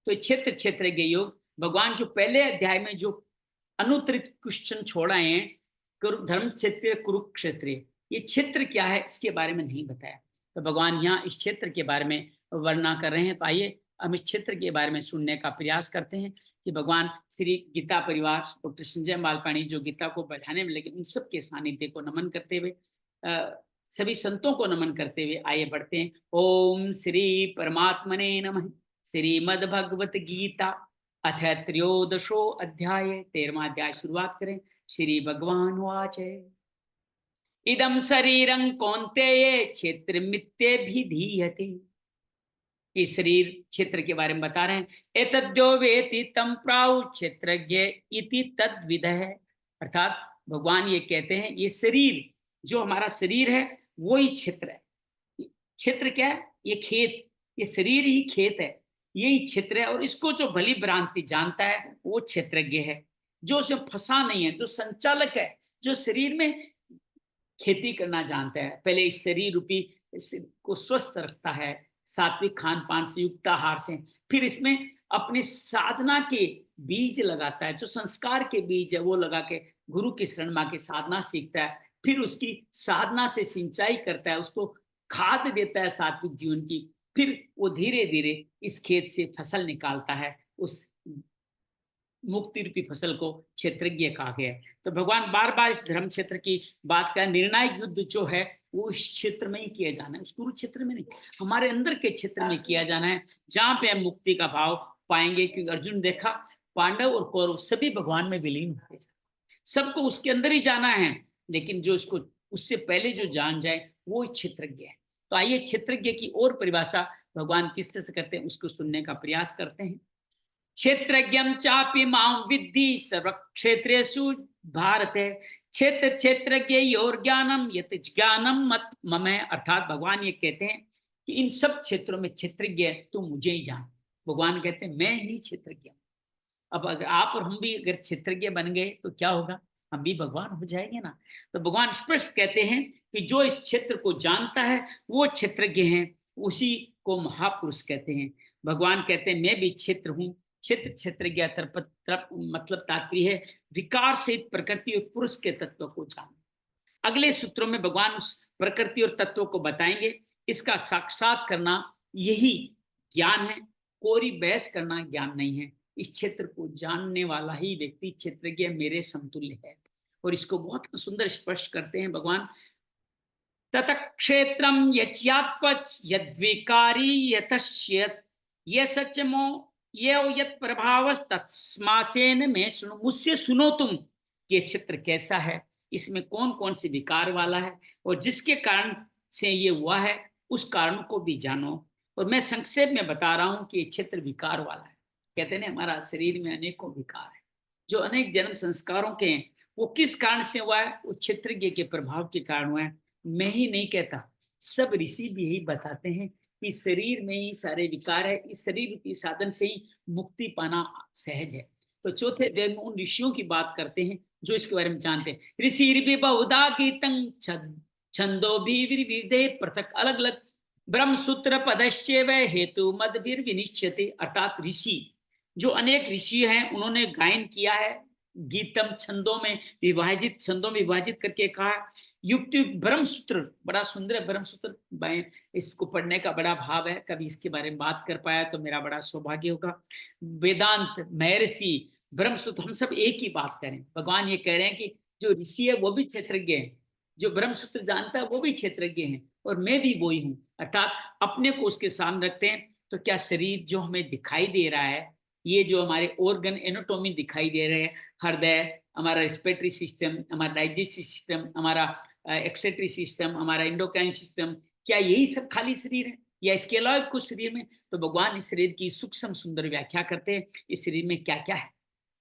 तो क्षेत्र क्षेत्र के योग भगवान जो पहले अध्याय में जो अनुत्तरित क्वेश्चन छोड़ाए हैं, धर्म क्षेत्र कुरुक्षेत्र, ये क्षेत्र क्या है इसके बारे में नहीं बताया। तो भगवान यहाँ इस क्षेत्र के बारे में वर्णना कर रहे हैं। तो आइए हम इस क्षेत्र के बारे में सुनने का प्रयास करते हैं कि भगवान श्री गीता परिवार डॉक्टर संजय मालपाणी जो गीता को बढ़ाने में लगे, उन सब के सानिध्य को नमन करते हुए, सभी संतों को नमन करते हुए आइए बढ़ते हैं। ओम श्री परमात्मने नमः। श्रीमद् भगवत गीता अथ त्रयोदशो अध्याय, 13वां अध्याय शुरुआत करें। श्री भगवान वाच, इदं शरीरं कौन्तेय क्षेत्रमित्यभिधीयते। ये शरीर क्षेत्र के बारे में बता रहे हैं। एतद्यो वेति तं प्राहु क्षेत्रज्ञ इति तद्विदः। अर्थात भगवान ये कहते हैं ये शरीर, जो हमारा शरीर है वो ही क्षेत्र है। क्षेत्र क्या है? ये खेत, ये शरीर ही खेत है, यही क्षेत्र है। और इसको जो भली भ्रांति जानता है वो क्षेत्रज्ञ है, जो उसमें फंसा नहीं है, जो संचालक है, जो शरीर में खेती करना जानता है। पहले इस शरीर रूपी को स्वस्थ रखता है सात्विक खान पान से, युक्त आहार से। फिर इसमें अपने साधना के बीज लगाता है, जो संस्कार के बीज है वो लगा के गुरु की शरण मां के साधना सीखता है। फिर उसकी साधना से सिंचाई करता है, उसको खाद देता है सात्विक जीवन की। फिर वो धीरे धीरे इस खेत से फसल निकालता है, उस मुक्ति रूपी फसल को क्षेत्रज्ञ कहा गया। तो भगवान बार बार इस धर्म क्षेत्र की बात कर, निर्णायक युद्ध जो है वो इस क्षेत्र में ही किया जाना है, उस कुरुक्षेत्र में नहीं, हमारे अंदर के क्षेत्र में किया जाना है, जहां पे हम मुक्ति का भाव पाएंगे। क्योंकि अर्जुन देखा, पांडव और कौरव सभी भगवान में विलीन होते जाए, सबको उसके अंदर ही जाना है। लेकिन जो उसको उससे पहले जो जान जाए वो क्षेत्रज्ञ है। तो आइए क्षेत्रज्ञ की और परिभाषा भगवान किस तरह से करते हैं उसको सुनने का प्रयास करते हैं। क्षेत्रज्ञं चापि मां विद्धि सर्वक्षेत्रेषु भारत। क्षेत्र क्षेत्रज्ञ और ज्ञानम यत ज्ञानम मत मम। अर्थात भगवान ये कहते हैं कि इन सब क्षेत्रों में क्षेत्रज्ञ तो मुझे ही जान। भगवान कहते हैं मैं ही क्षेत्रज्ञ। अब अगर आप और हम भी अगर क्षेत्रज्ञ बन गए तो क्या होगा, हम भी भगवान हो जाएंगे ना। तो भगवान स्पष्ट कहते हैं कि जो इस क्षेत्र को जानता है वो क्षेत्रज्ञ है, उसी को महापुरुष कहते हैं। भगवान कहते हैं मैं भी क्षेत्र हूँ। क्षेत्र क्षेत्रज्ञ मतलब तात्पर्य है विकार सहित प्रकृति और पुरुष के तत्व को जानना। अगले सूत्रों में भगवान उस प्रकृति और तत्वों को बताएंगे। इसका साक्षात करना यही ज्ञान है, कोरी बहस करना ज्ञान नहीं है। इस क्षेत्र को जानने वाला ही व्यक्ति क्षेत्रज्ञ मेरे समतुल्य है। और इसको बहुत सुंदर स्पष्ट करते हैं भगवान। तत क्षेत्रम यच्यात्पच यद्विकारी यतश्यत ये सचमो ये यत प्रभाव तत्स्मासेन में सुनो। मुझसे सुनो तुम, ये क्षेत्र कैसा है, इसमें कौन कौन से विकार वाला है, और जिसके कारण से ये हुआ है उस कारण को भी जानो। और मैं संक्षेप में बता रहा हूं कि ये क्षेत्र विकार वाला है। कहते हैं हमारा शरीर में अनेकों विकार है, जो अनेक जन्म संस्कारों के हैं। वो किस कारण से हुआ है, वो क्षेत्रज्ञ के प्रभाव के कारण हुआ है। मैं ही नहीं कहता, सब ऋषि भी यही बताते हैं कि शरीर में ही सारे विकार है, इस शरीर के साधन से ही मुक्ति पाना सहज है। तो चौथे अध्याय में उन ऋषियों की बात करते हैं जो इसके बारे में जानते हैं। ऋषि भी बहुधा गीतं छंदो भी विविधे पृथक, अलग अलग ब्रह्म सूत्र पदश्चैव हेतु मद विनिश्चते। अर्थात ऋषि, जो अनेक ऋषि हैं उन्होंने गायन किया है, गीतम छंदों में विभाजित, छंदों में विभाजित करके कहा। युक्त युक्त ब्रह्म सूत्र, बड़ा सुंदर है ब्रह्म सूत्र, इसको पढ़ने का बड़ा भाव है। कभी इसके बारे में बात कर पाया तो मेरा बड़ा सौभाग्य होगा। वेदांत, महर्षि, ब्रह्म सूत्र, हम सब एक ही बात करें। भगवान ये कह रहे हैं कि जो ऋषि है वो भी क्षेत्रज्ञ है, जो ब्रह्म सूत्र जानता है वो भी क्षेत्रज्ञ है, और मैं भी वही हूँ। अर्थात अपने को उसके सामने रखते हैं। तो क्या शरीर जो हमें दिखाई दे रहा है, ये जो हमारे ऑर्गन एनाटॉमी दिखाई दे रहे हैं, हृदय, हमारा रेस्पिरेटरी सिस्टम, हमारा डाइजेस्टिव सिस्टम, हमारा एक्सेटरी सिस्टम, हमारा इंडोक्राइन सिस्टम, क्या यही सब खाली शरीर है या इसके अलावा कुछ शरीर में? तो भगवान इस शरीर की सूक्ष्म सुंदर व्याख्या करते हैं। इस शरीर में क्या क्या है,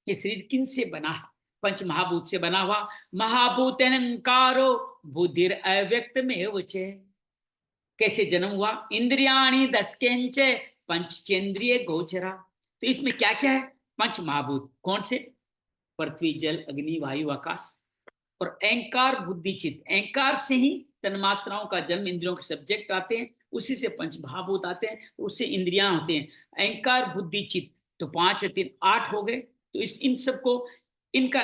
ये शरीर किन से बना है? पंच महाभूत से बना हुआ। महाभूत अहंकारो बुद्धिर अव्यक्त में उचे। कैसे जन्म हुआ? इंद्रियाणी दशकेंच पंचचेंद्रिय गोचरा। तो इसमें क्या क्या है? पंच महाभूत कौन से? पृथ्वी, जल, अग्नि, वायु, आकाश। और अहंकार, बुद्धि, चित्त। अहंकार से ही तन्मात्राओं का जन्म, इंद्रियों के सब्जेक्ट आते हैं, उसी से पंच महाभूत आते हैं, उससे इंद्रियां होते हैं। अहंकार, बुद्धि, चित्त, तो 5 और 3 8 हो गए। तो इन सबको, इनका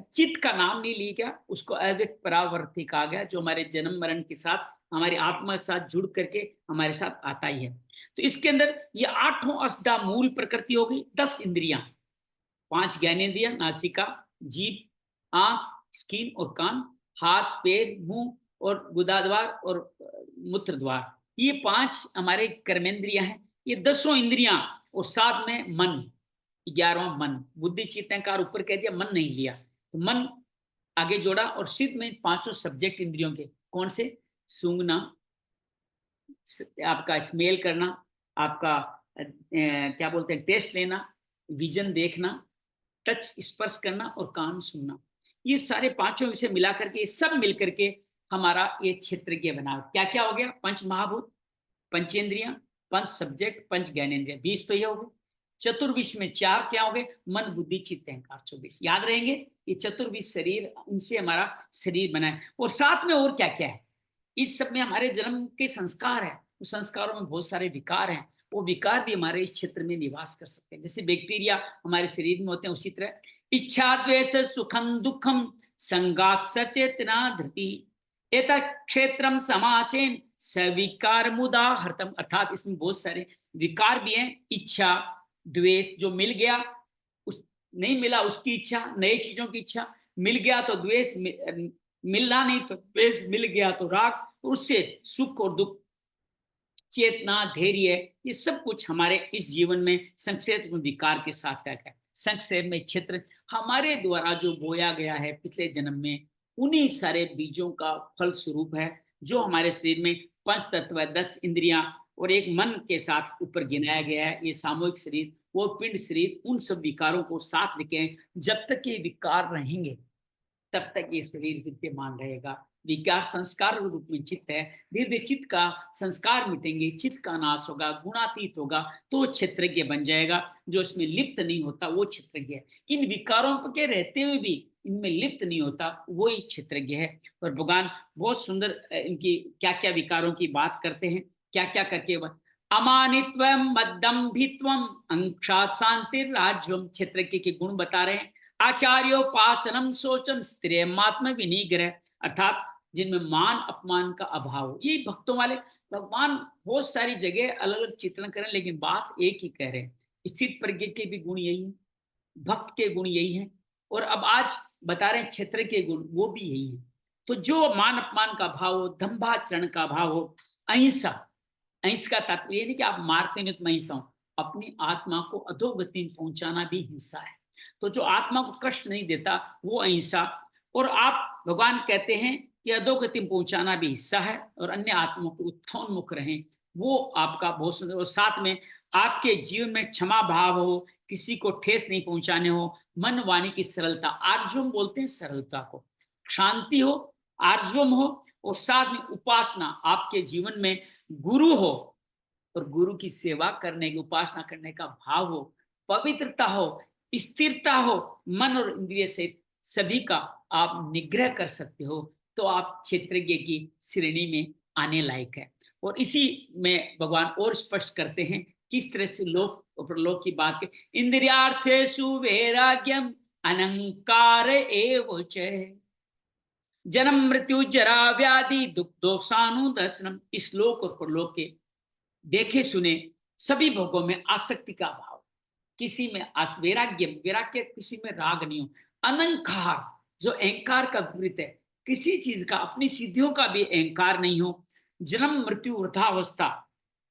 चित्त का नाम नहीं लिया गया, उसको अव्यक्त परावर्ती कहा गया, जो हमारे जन्म मरण के साथ, हमारी आत्मा के साथ जुड़ करके हमारे साथ आता ही है। तो इसके अंदर ये 8 अष्टा मूल प्रकृति हो गई, 10 इंद्रियां, 5 ज्ञानेंद्रियां, नासिका, जीभ, आंख, स्किन और कान, हाथ, पैर, मुंह और गुदा द्वार और मूत्र द्वार, ये 5 हमारे कर्मेंद्रियां हैं। ये 10 इंद्रियां और साथ में मन, 11वां मन, बुद्धि चित्त अहंकार ऊपर कह दिया, मन नहीं लिया, तो मन आगे जोड़ा और सिद्ध में पांचों सब्जेक्ट इंद्रियों के कौन से, सूंघना, आपका स्मेल करना, आपका क्या बोलते हैं टेस्ट लेना, विजन देखना, टच स्पर्श करना और कान सुनना, ये सारे पांचों विषय मिला करके सब मिल करके हमारा ये क्षेत्रज्ञ बना। क्या क्या हो गया, पंच महाभूत, पंचेंद्रियां, पंच सब्जेक्ट, पंच ज्ञानेन्द्रिय, 20 तो ये हो गए। चतुर्विश में 4 क्या हो गए, मन बुद्धि चित्त अहंकार, 24 याद रहेंगे। ये चतुर्विश शरीर, इनसे हमारा शरीर बना है। और साथ में और क्या क्या है, इस सब में हमारे जन्म के संस्कार है, उस संस्कारों में बहुत सारे विकार हैं, वो विकार भी हमारे इस क्षेत्र में निवास कर सकते हैं। जैसे बैक्टीरिया हमारे शरीर में होते हैं, उसी तरह इच्छा द्वेष सुखम दुखम संगात सचेतना धृति एता क्षेत्रम समासेन सविकार मुदा हरतम, अर्थात इसमें बहुत सारे विकार भी हैं। इच्छा द्वेष, जो मिल गया उस, नहीं मिला उसकी इच्छा, नई चीजों की इच्छा, मिल गया तो द्वेष, मिलना नहीं तो द्वेष, मिल गया तो राग, उससे सुख और दुख, चेतना, धैर्य, ये सब कुछ हमारे इस जीवन में संक्षेप में विकार के साथ क्या है। संक्षेप में क्षेत्र हमारे द्वारा जो बोया गया है पिछले जन्म में, उन्हीं सारे बीजों का फल स्वरूप है, जो हमारे शरीर में पंच तत्व, 10 इंद्रियां और एक मन के साथ ऊपर गिनाया गया है। ये सामूहिक शरीर, वो पिंड शरीर, उन सब विकारों को साथ लेके, जब तक ये विकार रहेंगे तब तक ये शरीर विद्यमान रहेगा। विकार संस्कार रूप में चित्त है, धीरे धीरे चित्त का संस्कार मिटेंगे, चित्त का नाश होगा, गुणातीत होगा, तो क्षेत्रज्ञ बन जाएगा। जो इसमें लिप्त नहीं होता वो क्षेत्रज्ञ है। इन विकारों के रहते हुए भी इनमें लिप्त नहीं होता, वो ही क्षेत्रज्ञ है। और भगवान बहुत सुंदर इनकी क्या क्या विकारों की बात करते हैं, क्या क्या करके अमानित्वम मद्दम्भित्वम अंक्षात शांति राज्यम, क्षेत्रज्ञ के गुण बता रहे हैं। आचार्योपासनम शोचम स्त्रियमात्म विनिग्रह, अर्थात जिनमें मान अपमान का अभाव हो, ये भक्तों वाले। भगवान बहुत सारी जगह अलग अलग चित्रण करें, लेकिन बात एक ही कह रहे हैं। स्थित प्रज्ञ के भी गुण यही है, भक्त के गुण यही है, और अब आज बता रहे हैं क्षेत्र के गुण, वो भी यही है। तो जो मान अपमान का भाव हो, दंभाचरण का भाव हो, अहिंसा, अहिंसा का तात्पर्य नहीं कि आप मारते नहीं तो मैं अहिंसा हूं, अपनी आत्मा को अधोगति पहुंचाना भी हिंसा है। तो जो आत्मा को कष्ट नहीं देता वो अहिंसा, और आप भगवान कहते हैं कि अधोगति पहुंचाना भी हिस्सा है, और अन्य आत्माओं के उत्थानमुख रहें, वो आपका बहुत सुंदर। और साथ में आपके जीवन में क्षमा भाव हो, किसी को ठेस नहीं पहुंचाने हो, मन वाणी की सरलता, आर्जवम बोलते हैं सरलता को, शांति हो, आर्जवम हो, और साथ में उपासना, आपके जीवन में गुरु हो और गुरु की सेवा करने की, उपासना करने का भाव हो, पवित्रता हो, स्थिरता हो, मन और इंद्रिय से सभी का आप निग्रह कर सकते हो, तो आप क्षेत्रज्ञ की श्रेणी में आने लायक है। और इसी में भगवान और स्पष्ट करते हैं किस तरह से लोक और प्रलोक की बात के, इंद्रियार्थेषु वैराग्यम अनंकार एव च जन्म मृत्यु जरा व्याधि दुख दोषानुदर्शनम, इस लोक और प्रलोक के देखे सुने सभी भोगों में आसक्ति का भाव, किसी में वैराग्य, वैराग्य किसी में राग नहीं हो, अनंकार जो अहंकार का विपरीत है, किसी चीज का, अपनी सिद्धियों का भी अहंकार नहीं हो, जन्म मृत्यु वृद्धावस्था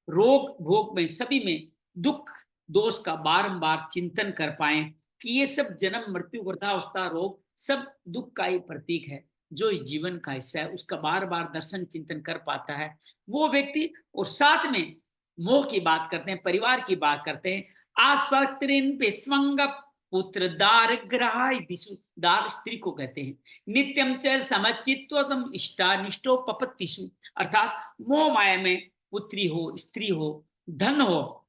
रोग भोग में सभी में दुख दोष का बारंबार चिंतन कर पाए कि ये सब जन्म मृत्यु वृद्धावस्था रोग सब दुख का ही प्रतीक है, जो इस जीवन का हिस्सा है, उसका बार बार दर्शन चिंतन कर पाता है वो व्यक्ति। और साथ में मोह की बात करते हैं, परिवार की बात करते हैं, आसक्तिन विस्वंग पुत्र दार ग्राह दिशु, दार स्त्री को कहते हैं, नित्यम च समचित्वतम इष्टानिष्टो पपत्तिषु, अर्थात मोह माया में पुत्री हो, स्त्री हो, धन हो,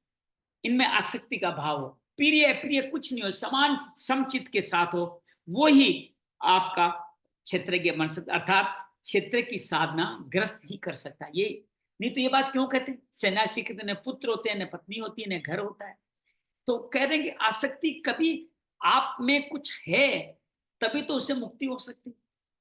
इनमें आसक्ति का भाव हो, प्रिय प्रिय कुछ नहीं हो, समान समचित के साथ हो, वो ही आपका क्षेत्रज्ञ बन सकता, अर्थात क्षेत्र की साधना ग्रस्त ही कर सकता है। ये नहीं तो ये बात क्यों कहते हैं, सन्यासी कहते न पुत्र होते हैं, न पत्नी होती है, न घर होता है। तो कह रहे हैं कि आसक्ति कभी आप में कुछ है तभी तो उससे मुक्ति हो सकती,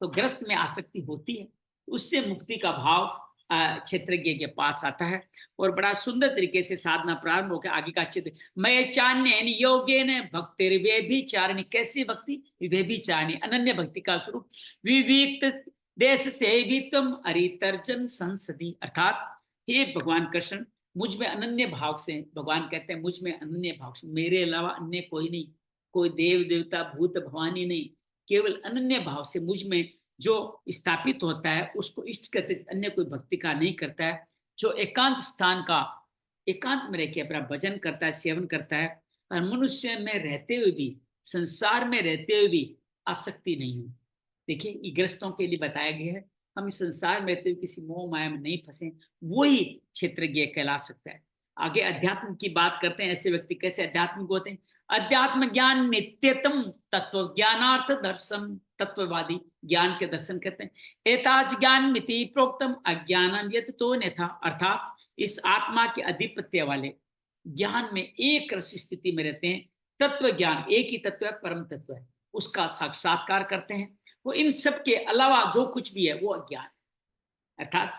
तो ग्रस्त में आसक्ति होती है, उससे मुक्ति का भाव क्षेत्रज्ञ के पास आता है। और बड़ा सुंदर तरीके से साधना प्रारंभ होकर आगे का चित्र, मैं चान्य योगे भक्ति वे भी चारणी, कैसी भक्ति, वे भी चारणी, अनन्य भक्ति का स्वरूप, विविक्त देश से भी तुम अरितर्जन संसदी, अर्थात हे भगवान कृष्ण मुझ में अनन्य भाव से, भगवान कहते हैं मुझ में अनन्य भाव से, मेरे अलावा अन्य कोई नहीं, कोई देव देवता भूत भवानी नहीं, केवल अनन्य भाव से मुझ में जो स्थापित होता है उसको इष्ट करते, अन्य कोई भक्ति का नहीं करता है, जो एकांत स्थान का एकांत में रहकर अपना भजन करता है, सेवन करता है, और मनुष्य में रहते हुए भी, संसार में रहते हुए भी आसक्ति नहीं हो। देखिए ये ग्रस्तों के लिए बताया गया है, हम इस संसार में रहते हुए किसी मोह माया में नहीं फंसे, वही क्षेत्रज्ञ कहला सकता है। आगे अध्यात्म की बात करते हैं, ऐसे व्यक्ति कैसे आध्यात्मिक होते हैं। अध्यात्म ज्ञान नित्यतम तत्व ज्ञानार्थ दर्शन, तत्ववादी ज्ञान के दर्शन करते हैं। एताज ज्ञान मिति प्रोक्तम अज्ञानम यत तो अन्यथा, अर्थात इस आत्मा के अधिपत्य वाले ज्ञान में एक रस स्थिति में रहते हैं। तत्व ज्ञान एक ही तत्व है, परम तत्व है, उसका साक्षात्कार करते हैं। वो इन सब के अलावा जो कुछ भी है वो अज्ञान है, अर्थात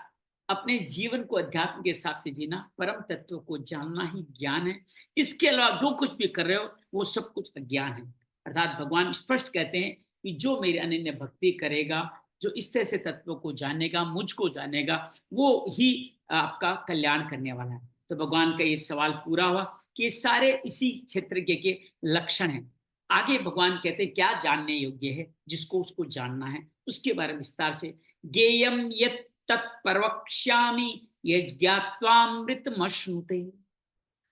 अपने जीवन को अध्यात्म के हिसाब से जीना, परम तत्व को जानना ही ज्ञान है। इसके अलावा जो कुछ भी कर रहे हो वो सब कुछ अज्ञान है। अर्थात भगवान स्पष्ट कहते हैं कि जो मेरी अनन्य भक्ति करेगा, जो इस तरह से तत्व को जानेगा, मुझको जानेगा, वो ही आपका कल्याण करने वाला है। तो भगवान का ये सवाल पूरा हुआ कि ये सारे इसी क्षेत्र के लक्षण हैं। आगे भगवान कहते हैं क्या जानने योग्य है, जिसको उसको जानना है उसके बारे में विस्तार से। ज्ञेयम यत् तत्प्रवक्ष्यामि यज्ञात्वामृतमश्नुते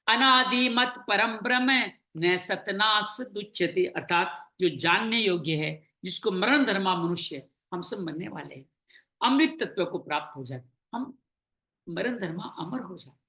अनादिमत परम ब्रह्म न सतनास दुच्यते, अर्थात जो जानने योग्य है, जिसको मरण धर्मा मनुष्य, हम सब मरने वाले हैं, अमृत तत्व को प्राप्त हो जाते, हम मरण धर्मा अमर हो जाते।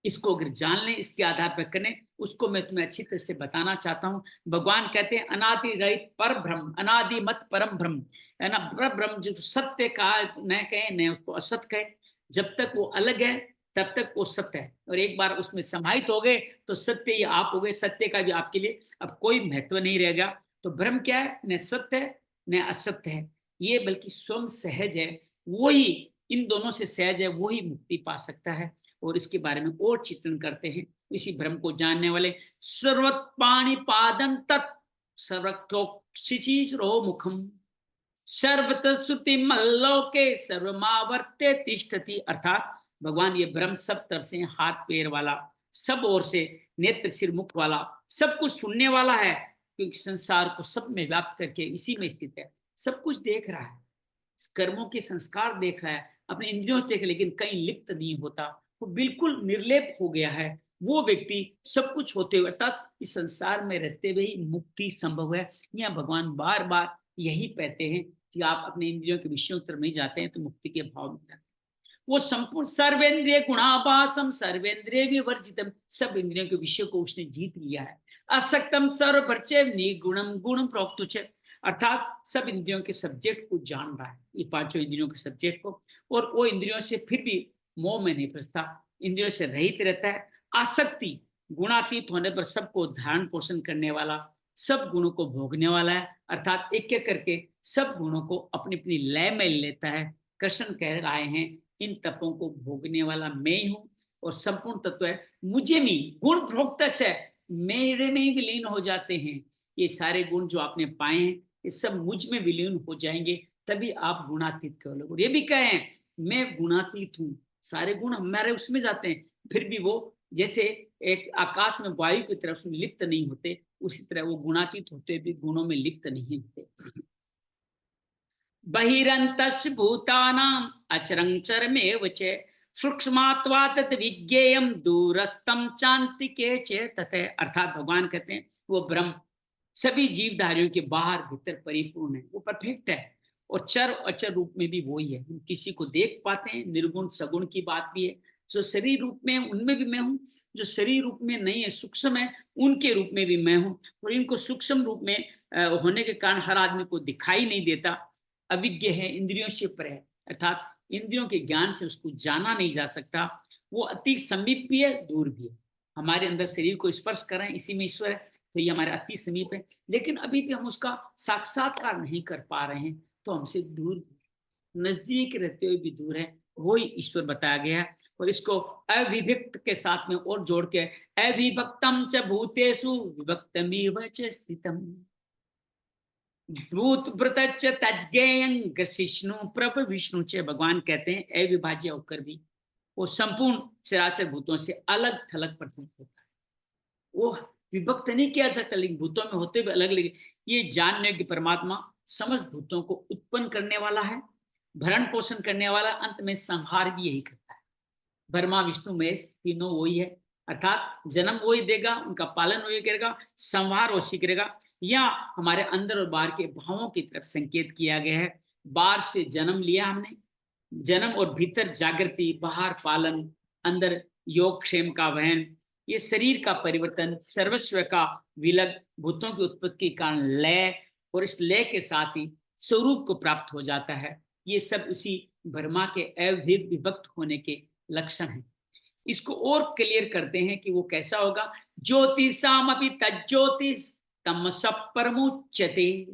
इसको अगर जान लें, इसके आधार पर करें, उसको मैं तुम्हें अच्छी तरह से बताना चाहता हूँ। भगवान कहते हैं अनादि रहित पर ब्रह्म, अनादि मत परम ब्रह्म, है ना। पर ब्रह्म जो सत्य का न कहे न उसको असत कहे, जब तक वो अलग है तब तक वो सत्य है, और एक बार उसमें समाहित हो गए तो सत्य ही आप हो गए, सत्य का भी आपके लिए अब कोई महत्व नहीं रहेगा। तो ब्रह्म क्या है, न सत्य है न असत्य है, ये बल्कि स्वयं सहज है, वही इन दोनों से सहज है, वही मुक्ति पा सकता है। और इसके बारे में और चित्रण करते हैं इसी ब्रह्म को जानने वाले। सर्वपाणि पादम तत् सर्वक्षिशिरो मुखम सर्वतश्रुति मल्लोके सर्वमावर्ते तिष्ठति, अर्थात भगवान ये ब्रह्म सब तरफ से हाथ पैर वाला, सब ओर से नेत्र सिर मुख वाला, सब कुछ सुनने वाला है, क्योंकि संसार को सब में व्याप्त करके इसी में स्थित है, सब कुछ देख रहा है, कर्मों के संस्कार देख रहा है, अपने इंद्रियों देख, लेकिन कहीं लिप्त नहीं होता, वो बिल्कुल निर्लेप हो गया है। वो व्यक्ति सब कुछ होते हुए, अर्थात इस संसार में रहते हुए ही मुक्ति संभव है। यहाँ भगवान बार बार यही कहते हैं कि आप अपने इंद्रियों के विषयों की तरफ नहीं जाते हैं तो मुक्ति के भाव में जाते हैं। वो संपूर्ण सर्वेंद्रिय गुणाभासम सर्वेंद्रिय विवर्जितम, सब इंद्रियों के विषय को उसने जीत लिया है। असक्तम सर्वपर्चे निर्गुणम गुण प्रोक्तुच, अर्थात सब इंद्रियों के सब्जेक्ट को जान रहा है, ये पांचों इंद्रियों के सब्जेक्ट को, और वो इंद्रियों से फिर भी मोह में नहीं फंसता, इंद्रियों से रहित रहता है। आसक्ति गुणातीत होने पर सबको धारण पोषण करने वाला, सब गुणों को भोगने वाला है, अर्थात एक एक करके सब गुणों को अपनी अपनी लय में लेता है। कृष्ण कह रहे हैं इन तत्वों को भोगने वाला मैं ही हूं, और संपूर्ण तत्व है मुझे नहीं, गुण भोक्तच है, मेरे में ही विलीन हो जाते हैं। ये सारे गुण जो आपने पाए हैं ये सब मुझ में विलीन हो जाएंगे, तभी आप गुणातीत कहोगे। ये भी कहें मैं गुणातीत हूँ, सारे गुण हमारे उसमें जाते हैं, फिर भी वो जैसे एक आकाश में वायु की तरफ में लिप्त नहीं होते, उसी तरह वो गुणातीत होते भी गुणों में लिप्त नहीं होते। बहिरंतश्च भूतानां अचरंचरमेव च सूक्ष्मात्वा तत् विज्ञेयम दूरस्थम चांतिके च तत्, अर्थात भगवान कहते हैं वो ब्रह्म सभी जीवधारियों के बाहर भीतर परिपूर्ण है, वो परफेक्ट है, और चर अचर रूप में भी वही है। किसी को देख पाते हैं, निर्गुण सगुण की बात भी है। जो शरीर रूप में उनमें भी मैं हूँ, जो शरीर रूप में नहीं है सूक्ष्म है उनके रूप में भी मैं हूँ, और इनको सूक्ष्म रूप में होने के कारण हर आदमी को दिखाई नहीं देता, अविज्ञ है, इंद्रियों से परे है, अर्थात इंद्रियों के ज्ञान से उसको जाना नहीं जा सकता। वो अति समीप भी है, दूर भी है। हमारे अंदर शरीर को स्पर्श कर रहे हैं, इसी में ईश्वर है, तो ये हमारे अति समीप है, लेकिन अभी भी हम उसका साक्षात्कार नहीं कर पा रहे हैं, तो हमसे दूर, नजदीक रहते हुए भी दूर है, वो ही ईश्वर बताया गया है। और इसको अविभक्त के साथ में और जोड़ के अविभक्तम च भूतेषु विभक्तमेव च स्थितम भूत भृतच तज्ञेयं ग्रसिष्णु प्रभ विष्णु च, भगवान कहते हैं अविभाज्य होकर भी वो संपूर्ण चराचर भूतों से अलग थलग प्रतीत होता है। वो विभक्त नहीं किया जा सकता, लेकिन भूतों में होते हुए अलग, लेकिन ये जानने कि परमात्मा समस्त भूतों को उत्पन्न करने वाला है, भरण पोषण करने वाला, अंत में संहार भी यही करता है। ब्रह्मा विष्णु महेश तीनों वही है, अर्थात जन्म वही देगा, उनका पालन वही करेगा, संहार वही करेगा। या हमारे अंदर और बाहर के भावों की तरफ संकेत किया गया है। बाहर से जन्म लिया हमने, जन्म और भीतर जागृति, बाहर पालन, अंदर योग क्षेम का वहन, ये शरीर का परिवर्तन, सर्वस्व का विलग, भूतों की उत्पत्ति के कारण लय, और इस लय के साथ ही स्वरूप को प्राप्त हो जाता है। ये सब उसी ब्रह्मा के अविभक्त होने के लक्षण हैं। इसको और क्लियर करते हैं कि वो कैसा होगा। ज्योतिषामपि तज्ज्योतिष तमसः परमुच्यते,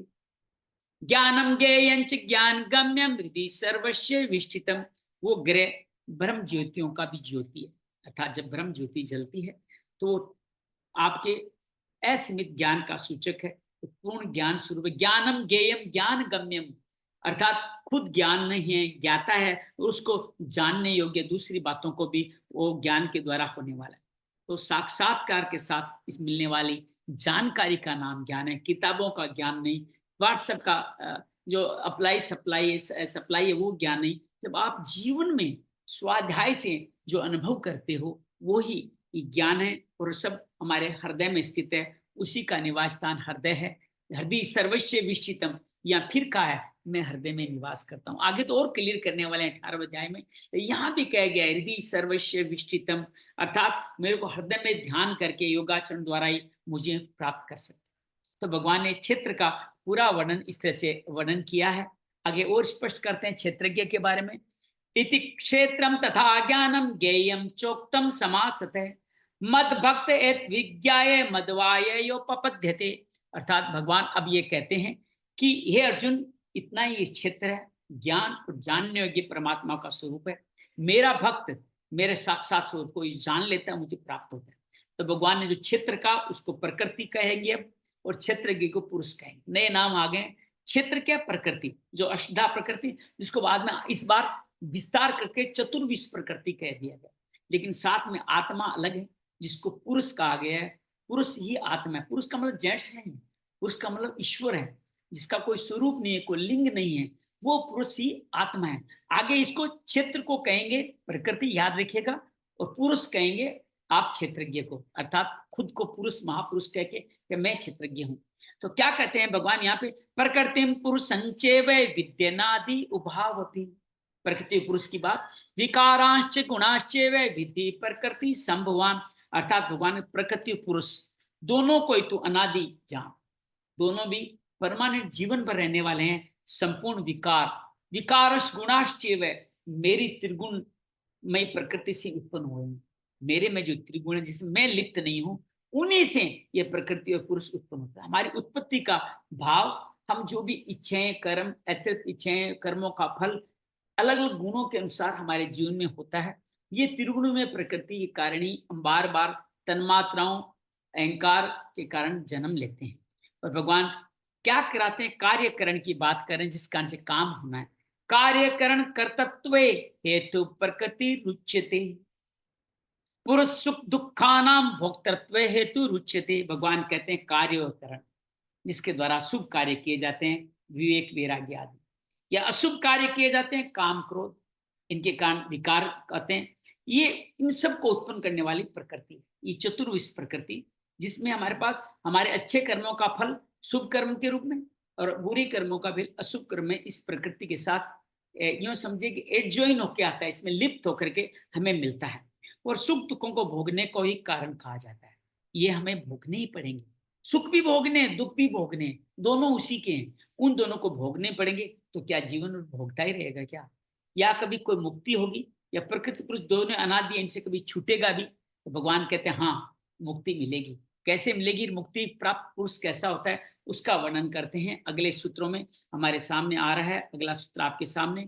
ज्ञानम ज्ञेयञ्च ज्ञान गम्यम हृदि सर्वस्य विष्ठितम। वो ग्रह ब्रह्म ज्योतियों का भी ज्योति है, अर्थात जब ब्रह्म ज्योति जलती है तो आपके असीमित ज्ञान का सूचक है, तो पूर्ण ज्ञान स्वरूप। ज्ञानम ज्ञेयम ज्ञान गम्यम, अर्थात खुद ज्ञान नहीं है, ज्ञाता है, उसको जानने योग्य दूसरी बातों को भी वो ज्ञान के द्वारा होने वाला है। तो साक्षात्कार के साथ इस मिलने वाली जानकारी का नाम ज्ञान है, किताबों का ज्ञान नहीं, व्हाट्सएप का जो अप्लाई सप्लाई सप्लाई है वो ज्ञान नहीं। जब आप जीवन में स्वाध्याय से जो अनुभव करते हो वो ही ज्ञान है, और सब हमारे हृदय में स्थित है, उसी का निवास स्थान हृदय है। हृदय सर्वस्व विष्ठितम, या फिर कहा है मैं हृदय में निवास करता हूँ। आगे तो और क्लियर करने वाले हैं 18वें अध्याय में, तो यहाँ भी कह गया हृदय सर्वस्व विष्ठितम, अर्थात मेरे को हृदय में ध्यान करके योगाचरण द्वारा ही मुझे प्राप्त कर सकते। तो भगवान ने क्षेत्र का पूरा वर्णन इस तरह से वर्णन किया है। आगे और स्पष्ट करते हैं क्षेत्रज्ञ के बारे में। इति क्षेत्रम तथा ज्ञानम ज्ञेयम चोक्तम समासतः मद भक्त एत विज्ञाय मदवायोपपद्यते। अर्थात भगवान अब ये कहते हैं कि हे अर्जुन, इतना ही क्षेत्र है, ज्ञान और जानने योग्य परमात्मा का स्वरूप है। मेरा भक्त मेरे साक्षात स्वरूप को जान लेता है, मुझे प्राप्त होता है। तो भगवान ने जो क्षेत्र का उसको प्रकृति कहेंगे अब, और क्षेत्रज्ञ को पुरुष कहेंगे। नए नाम आ गए। क्षेत्र क्या, प्रकृति, जो अष्टधा प्रकृति, जिसको बाद में इस बार विस्तार करके चतुर्विश प्रकृति कह दिया गया, लेकिन साथ में आत्मा अलग है जिसको पुरुष कहा गया है। पुरुष ही आत्मा है। पुरुष का मतलब जेंट्स नहीं है, पुरुष का मतलब ईश्वर है, जिसका कोई स्वरूप नहीं है, कोई लिंग नहीं है, वो पुरुष ही आत्मा है। आगे इसको क्षेत्र को कहेंगे प्रकृति, याद रखिएगा, और पुरुष कहेंगे आप क्षेत्रज्ञ को, अर्थात खुद को पुरुष महापुरुष कह के कि मैं क्षेत्रज्ञ हूं। तो क्या कहते हैं भगवान यहाँ पे, प्रकृतिम पुरुष संचेव विद्यनादि उभावपि। प्रकृति पुरुष की बात, विकारांश्च गुणाश्चेव विधि प्रकृति संभवान, अर्थात भगवान प्रकृति पुरुष दोनों को तो अनादि जान, दोनों भी परमानेंट जीवन पर रहने वाले हैं। संपूर्ण विकार, विकारश गुणाश्चेव, मेरी त्रिगुण मैं प्रकृति से उत्पन्न हुए हूं। मेरे में जो त्रिगुण है जिसमें मैं लिप्त नहीं हूं, उन्हीं से ये प्रकृति और पुरुष उत्पन्न होता है। हमारी उत्पत्ति का भाव, हम जो भी इच्छाएं कर्म, अतिरिक्त इच्छाएं कर्मों का फल अलग अलग गुणों के अनुसार हमारे जीवन में होता है। ये त्रिगुण में प्रकृति के कारण ही हम बार बार तन्मात्राओं अहंकार के कारण जन्म लेते हैं। और भगवान क्या कराते हैं, कार्यकरण की बात करें, जिस कारण से काम होना है। कार्यकरण कर्तत्व हेतु प्रकृति रुच्यते, पुरुष सुख दुखानाम भोक्तृत्व हेतु रुच्यते। भगवान कहते हैं कार्यकरण, जिसके द्वारा शुभ कार्य किए जाते हैं, विवेक वैराग्य आदि, या अशुभ कार्य किए जाते हैं, काम क्रोध, इनके कारण विकार कहते हैं। ये इन सब को उत्पन्न करने वाली प्रकृति, ये चतुर्विश प्रकृति, जिसमें हमारे पास हमारे अच्छे कर्मों का फल शुभ कर्म के रूप में, और बुरे कर्मों का भी अशुभ कर्म में इस प्रकृति के साथ यूं समझिए कि एडजॉइन होकर आता है, इसमें लिप्त होकर के हमें मिलता है। और सुख दुखों को भोगने को ही कारण कहा जाता है। ये हमें भोगने ही पड़ेंगे, सुख भी भोगने दुख भी भोगने, दोनों उसी के हैं, उन दोनों को भोगने पड़ेंगे। तो क्या जीवन भोगता ही रहेगा क्या, या कभी कोई मुक्ति होगी, या प्रकृति पुरुष दोनों अनादि, इनसे कभी छूटेगा भी? तो भगवान कहते हैं हाँ, मुक्ति मिलेगी। कैसे मिलेगी मुक्ति प्राप्त पुरुष कैसा होता है, उसका वर्णन करते हैं अगले सूत्रों में। हमारे सामने आ रहा है अगला सूत्र आपके सामने।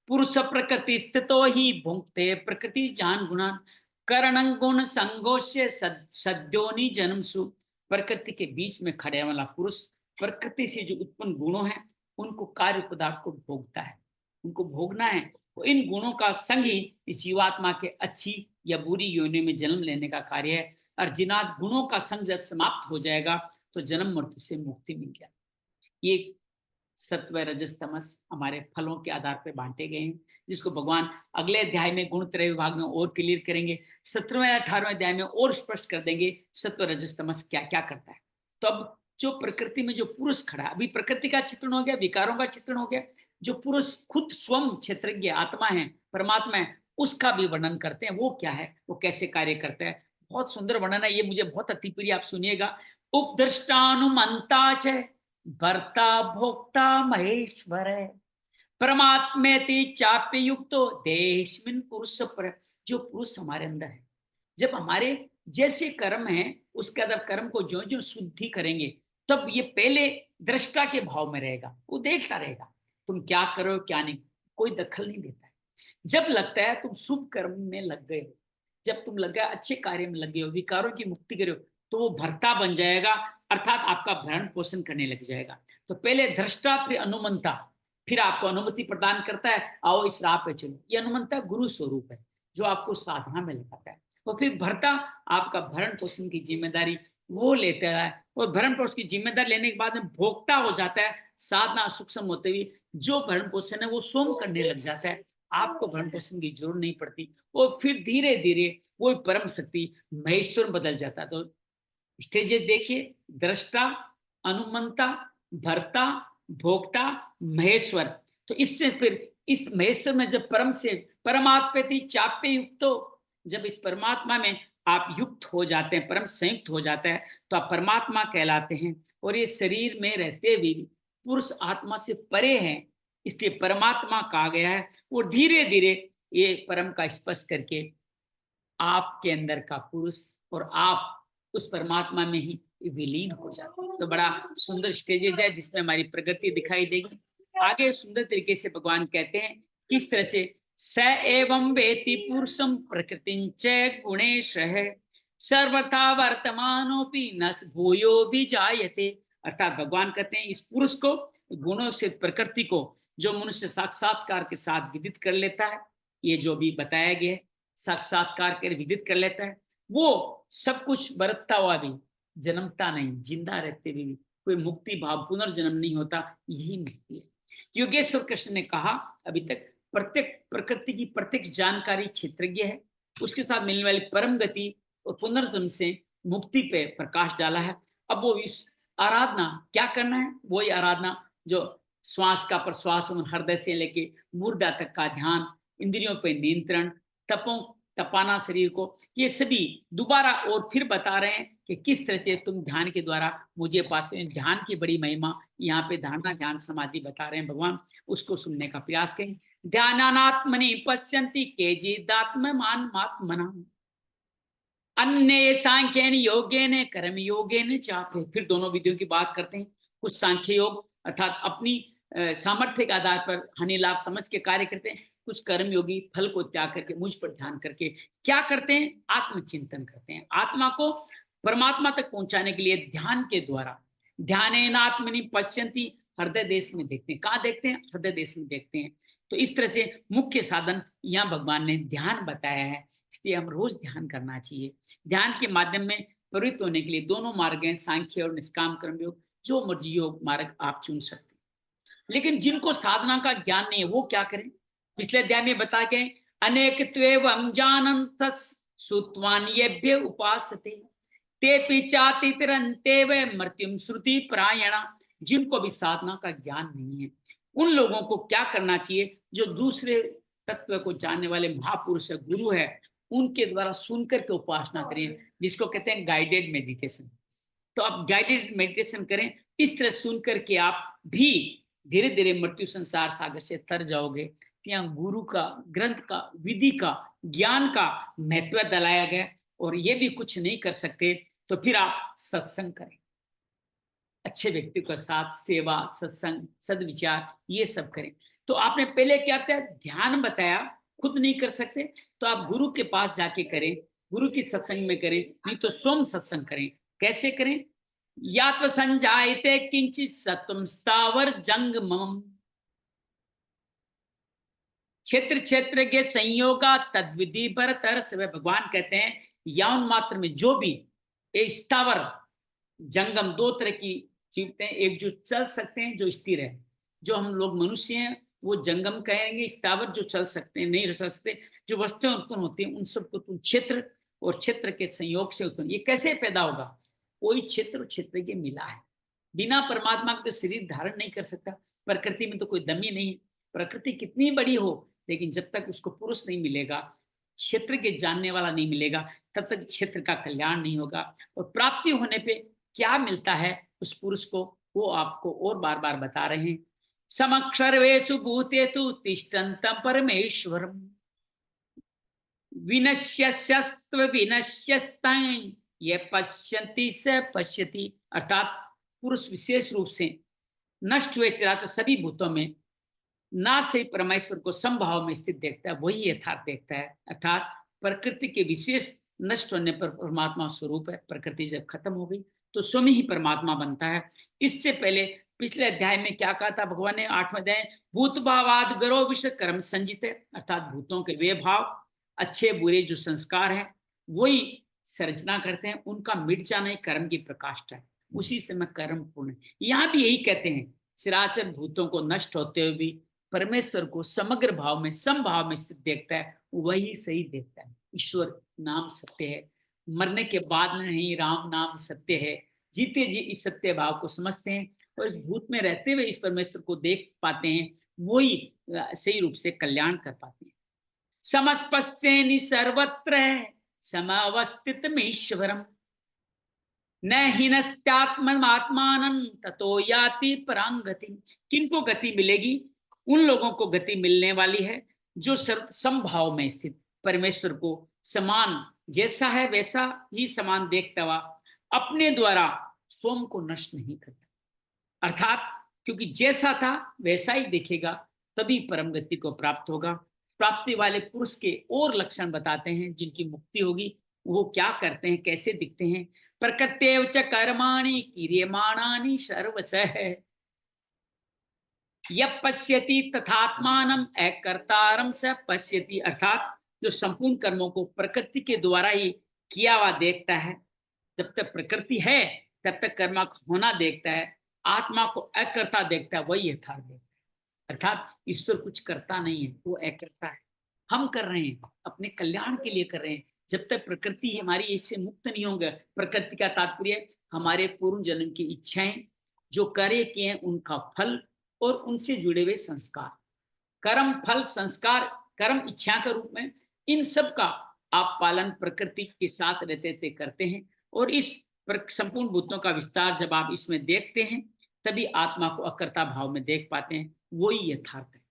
पुरुष प्रकृति स्थितो ही भुंक्ते प्रकृति जान गुणान, करण गुण संगोष्य सद्योनि जन्मसु। प्रकृति के बीच में खड़े वाला पुरुष प्रकृति से जो उत्पन्न गुणों हैं उनको, कार्य पदार्थ को भोगता है, उनको भोगना है। तो इन गुणों का संग ही इस जीवात्मा के अच्छी या बुरी योनि में जन्म लेने का कार्य है। और जिनात गुणों का संग जब समाप्त हो जाएगा तो जन्म मृत्यु से मुक्ति मिल जाएगी। ये सत्व रजस तमस हमारे फलों के आधार पर बांटे गए हैं, जिसको भगवान अगले अध्याय में गुण त्रय विभाग में और क्लियर करेंगे। 17वें 18वें अध्याय में और स्पष्ट कर देंगे सत्व रजस तमस क्या क्या करता है। तो अब जो प्रकृति में जो पुरुष खड़ा है, अभी प्रकृति का चित्रण हो गया, विकारों का चित्रण हो गया, जो पुरुष खुद स्वयं क्षेत्रज्ञ आत्मा है, परमात्मा है, उसका भी वर्णन करते हैं। वो क्या है, वो कैसे कार्य करता है। बहुत सुंदर वर्णन है, ये मुझे बहुत अति प्रिय, आप सुनिएगा। उपदृष्टानुमंता च भर्ता भोक्ता महेश्वर परमात्मेति चाप्य युक्तो देहेस्मिन् पुरुष पर। जो पुरुष हमारे अंदर है, जब हमारे जैसे कर्म है उसके अंदर कर्म को जो जो शुद्धि करेंगे, तब ये पहले दृष्टा के भाव में रहेगा, वो देखता रहेगा तुम क्या करो क्या नहीं, कोई दखल नहीं देता है। जब लगता है तुम शुभ कर्म में लग गए हो, जब तुम लग गए अच्छे कार्य में लग गए हो, विकारों की मुक्ति करो, तो वो भर्ता बन जाएगा, अर्थात आपका भरण पोषण करने लग जाएगा। तो पहले दृष्टा, फिर अनुमंता, फिर आपको अनुमति प्रदान करता है, आओ इस राह पे चलो। ये अनुमंता गुरु स्वरूप है जो आपको साधना में लगाता है। और फिर भर्ता आपका भरण पोषण की जिम्मेदारी वो लेता है, और भरण पोषण की जिम्मेदारी लेने के बाद में भोक्ता हो जाता है। साधना सूक्ष्म होते हुए जो भरण पोषण है वो स्वयं करने लग जाता है, आपको भरण पोषण की जरूरत नहीं पड़ती। और फिर धीरे धीरे वो परम शक्ति महेश्वर बदल जाता है। तो स्टेजेस देखिए, दृष्टा, अनुमंता, भर्ता, भोक्ता, महेश्वर। तो इससे फिर इस महेश्वर में जब परम से परमात्मेति चाप्य युक्त हो, जब इस परमात्मा में आप युक्त हो जाते हैं, परम संयुक्त हो जाता है, तो आप परमात्मा कहलाते हैं। और ये शरीर में रहते भी पुरुष आत्मा से परे हैं, इसलिए परमात्मा कहा गया है। और धीरे धीरे ये परम का स्पर्श करके आपके अंदर का पुरुष और आप उस परमात्मा में ही विलीन हो जाते हैं। तो बड़ा सुंदर स्टेजेस है जिसमें हमारी प्रगति दिखाई देगी। आगे सुंदर तरीके से भगवान कहते हैं किस तरह से स एवं वेति पुरुषम प्रकृति च गुणेशः सर्वथा वर्तमानोपि न भूयो भी जायते। अर्थात भगवान कहते हैं इस पुरुष को, गुणों से प्रकृति को जो मनुष्य साक्षात्कार के साथ विदित कर लेता है, ये जो भी बताया गया है, साक्षात्कार कर विदित कर लेता है, वो सब कुछ बरतता हुआ भी जन्मता नहीं, जिंदा रहते भी कोई मुक्ति भाव पुनर्जन्म नहीं होता, यही मुक्ति है। योगेश्वर कृष्ण ने कहा अभी तक प्रत्येक प्रकृति की प्रत्येक जानकारी क्षेत्रज्ञ है, उसके साथ मिलने वाली परम गति और पुनर्जन्म से मुक्ति पे प्रकाश डाला है। अब वो इस आराधना क्या करना है, वही आराधना जो श्वास का प्रश्वास हृदय से लेके मूर्धा तक का ध्यान, इंद्रियों पे नियंत्रण, तपाना शरीर को, ये सभी दोबारा और फिर बता रहे हैं कि किस तरह से तुम ध्यान के द्वारा मुझे पास। ध्यान की बड़ी महिमा यहाँ पे धारणा ध्यान समाधि बता रहे हैं भगवान, उसको सुनने का प्रयास करें। ध्यानात्मनि पश्यन्ति केचिदात्ममात्मना अन्य सांख्यन योगेन कर्म योगेन चापे। फिर दोनों विधियों की बात करते हैं। कुछ सांख्य योग अर्थात अपनी सामर्थ्य के आधार पर हानि लाभ समझ के कार्य करते हैं, कुछ कर्म योगी फल को त्याग करके मुझ पर ध्यान करके क्या करते हैं, आत्मचिंतन करते हैं। आत्मा को परमात्मा तक पहुंचाने के लिए ध्यान के द्वारा, ध्यानेनात्मनि पश्यन्ति, हृदय देश में देखते हैं। कहाँ देखते हैं, हृदय देश में देखते हैं। तो इस तरह से मुख्य साधन यहाँ भगवान ने ध्यान बताया है, इसलिए हम रोज ध्यान करना चाहिए। ध्यान के माध्यम में प्रवृत्त होने के लिए दोनों मार्ग हैं, सांख्य और निष्काम कर्म योग, जो मर्जी योग मार्ग आप चुन सकते हैं। लेकिन जिनको साधना का ज्ञान नहीं है वो क्या करें, पिछले अध्याय में बता के अनेकत्वेवं जानन्तस् सुत्वान्येभ्य उपासते ते चातितरन्ते वे मृत्युम श्रुति परायणा। जिनको भी साधना का ज्ञान नहीं है उन लोगों को क्या करना चाहिए, जो दूसरे तत्व को जानने वाले महापुरुष है, गुरु है, उनके द्वारा सुनकर के उपासना करें, जिसको कहते हैं गाइडेड मेडिटेशन। तो आप गाइडेड मेडिटेशन करें, इस तरह सुनकर के आप भी धीरे धीरे मृत्यु संसार सागर से तर जाओगे। यहाँ गुरु का, ग्रंथ का, विधि का, ज्ञान का महत्व दिलाया गया। और ये भी कुछ नहीं कर सकते तो फिर आप सत्संग करें, अच्छे व्यक्ति के साथ सेवा, सत्संग, सदविचार, ये सब करें। तो आपने पहले क्या किया, ध्यान बताया, खुद नहीं कर सकते तो आप गुरु के पास जाके करें, गुरु की सत्संग में करें, नहीं तो स्वयं सत्संग करें। कैसे करें, यात्व संजायते किंचित सत्वम स्थावर जंगमम। क्षेत्र क्षेत्र के संयोगा तद्विधि पर सब भगवान कहते हैं यौन मात्र में जो भी ये स्थावर जंगम दो तरह की चीजें, एक जो चल सकते हैं जो स्थिर है, जो हम लोग मनुष्य हैं वो जंगम कहेंगे, स्थावर जो चल सकते हैं नहीं चल सकते, जो वस्तुएं उत्पन्न होती हैं उन सबको तुम क्षेत्र और क्षेत्र के संयोग से उत्पन्न। ये कैसे पैदा होगा? कोई क्षेत्र और क्षेत्र के मिला है, बिना परमात्मा के तो शरीर धारण नहीं कर सकता। प्रकृति में तो कोई दम ही नहीं है, प्रकृति कितनी बड़ी हो लेकिन जब तक उसको पुरुष नहीं मिलेगा, क्षेत्र के जानने वाला नहीं मिलेगा, तब तक क्षेत्र का कल्याण नहीं होगा। और प्राप्ति होने पे क्या मिलता है उस पुरुष को, वो आपको और बार बार बता रहे हैं। समक्षर्वेषु भूतेषु तिष्ठन्तं परमेश्वरम् विनश्यस्यस्त्व विनश्यस्तं ये पश्यन्ति स पश्यति। अर्थात पुरुष विशेष रूप से नष्ट हुए चराचर सभी भूतों में ना से परमेश्वर को संभाव में स्थित देखता है, वही यथार्थ देखता है। अर्थात प्रकृति के विशेष नष्ट होने पर परमात्मा स्वरूप है, प्रकृति जब खत्म हो गई तो स्वयं ही परमात्मा बनता है। इससे पहले पिछले अध्याय में क्या कहा था भगवान ने? 8वें अध्याय, भूत भावाद गरो विषय कर्म संजित है। अर्थात भूतों के वे भाव, अच्छे बुरे जो संस्कार है वही संरचना करते हैं, उनका मिट जाना ही कर्म की प्रकाष्ठा है, उसी समय कर्म पूर्ण है। यहाँ भी यही कहते हैं, चराचर भूतों को नष्ट होते हुए भी परमेश्वर को समग्र भाव में समभाव में स्थित देखता है, वही सही देखता है। ईश्वर नाम सत्य है, मरने के बाद नहीं राम नाम सत्य है। जीते जी इस सत्य भाव को समझते हैं और इस भूत में रहते हुए इस परमेश्वर को देख पाते हैं, वही सही रूप से कल्याण कर पाते हैं। समस्पश्येनि सर्वत्र समावस्थित में ईश्वरम न हीनस्त्यात्मनात्मानं ततो याति परां गति। किनको गति मिलेगी? उन लोगों को गति मिलने वाली है जो सर्व समभाव में स्थित परमेश्वर को समान जैसा है वैसा ही समान देखता हुआ अपने द्वारा स्वयं को नष्ट नहीं करता। अर्थात क्योंकि जैसा था वैसा ही देखेगा, तभी परम गति को प्राप्त होगा। प्राप्ति वाले पुरुष के और लक्षण बताते हैं, जिनकी मुक्ति होगी वो क्या करते हैं, कैसे दिखते हैं। प्रकृत्येव च कर्माणि क्रियमाणानि सर्वशः यः पश्यति तथात्मानम् अकर्तारं स पश्यति। अर्थात जो संपूर्ण कर्मों को प्रकृति के द्वारा ही किया हुआ देखता है, जब तक प्रकृति है तब तक कर्म होना देखता है, आत्मा को अकर्ता देखता है, वही यथार्थ देखता है। अर्थात ईश्वर कुछ करता नहीं है, वो अकर्ता है। हम कर रहे हैं, अपने कल्याण के लिए कर रहे हैं। जब तक प्रकृति हमारी इससे मुक्त नहीं होगा, प्रकृति का तात्पर्य हमारे पूर्व जन्म की इच्छाएं, जो कार्य किए हैं उनका फल और उनसे जुड़े हुए संस्कार, कर्म फल संस्कार कर्म इच्छा के रूप में, इन सब का आप पालन प्रकृति के साथ रहते थे करते हैं। और इस संपूर्ण भूतों का विस्तार जब आप इसमें देखते हैं, तभी आत्मा को अकर्ता भाव में देख पाते हैं, वही यथार्थ है।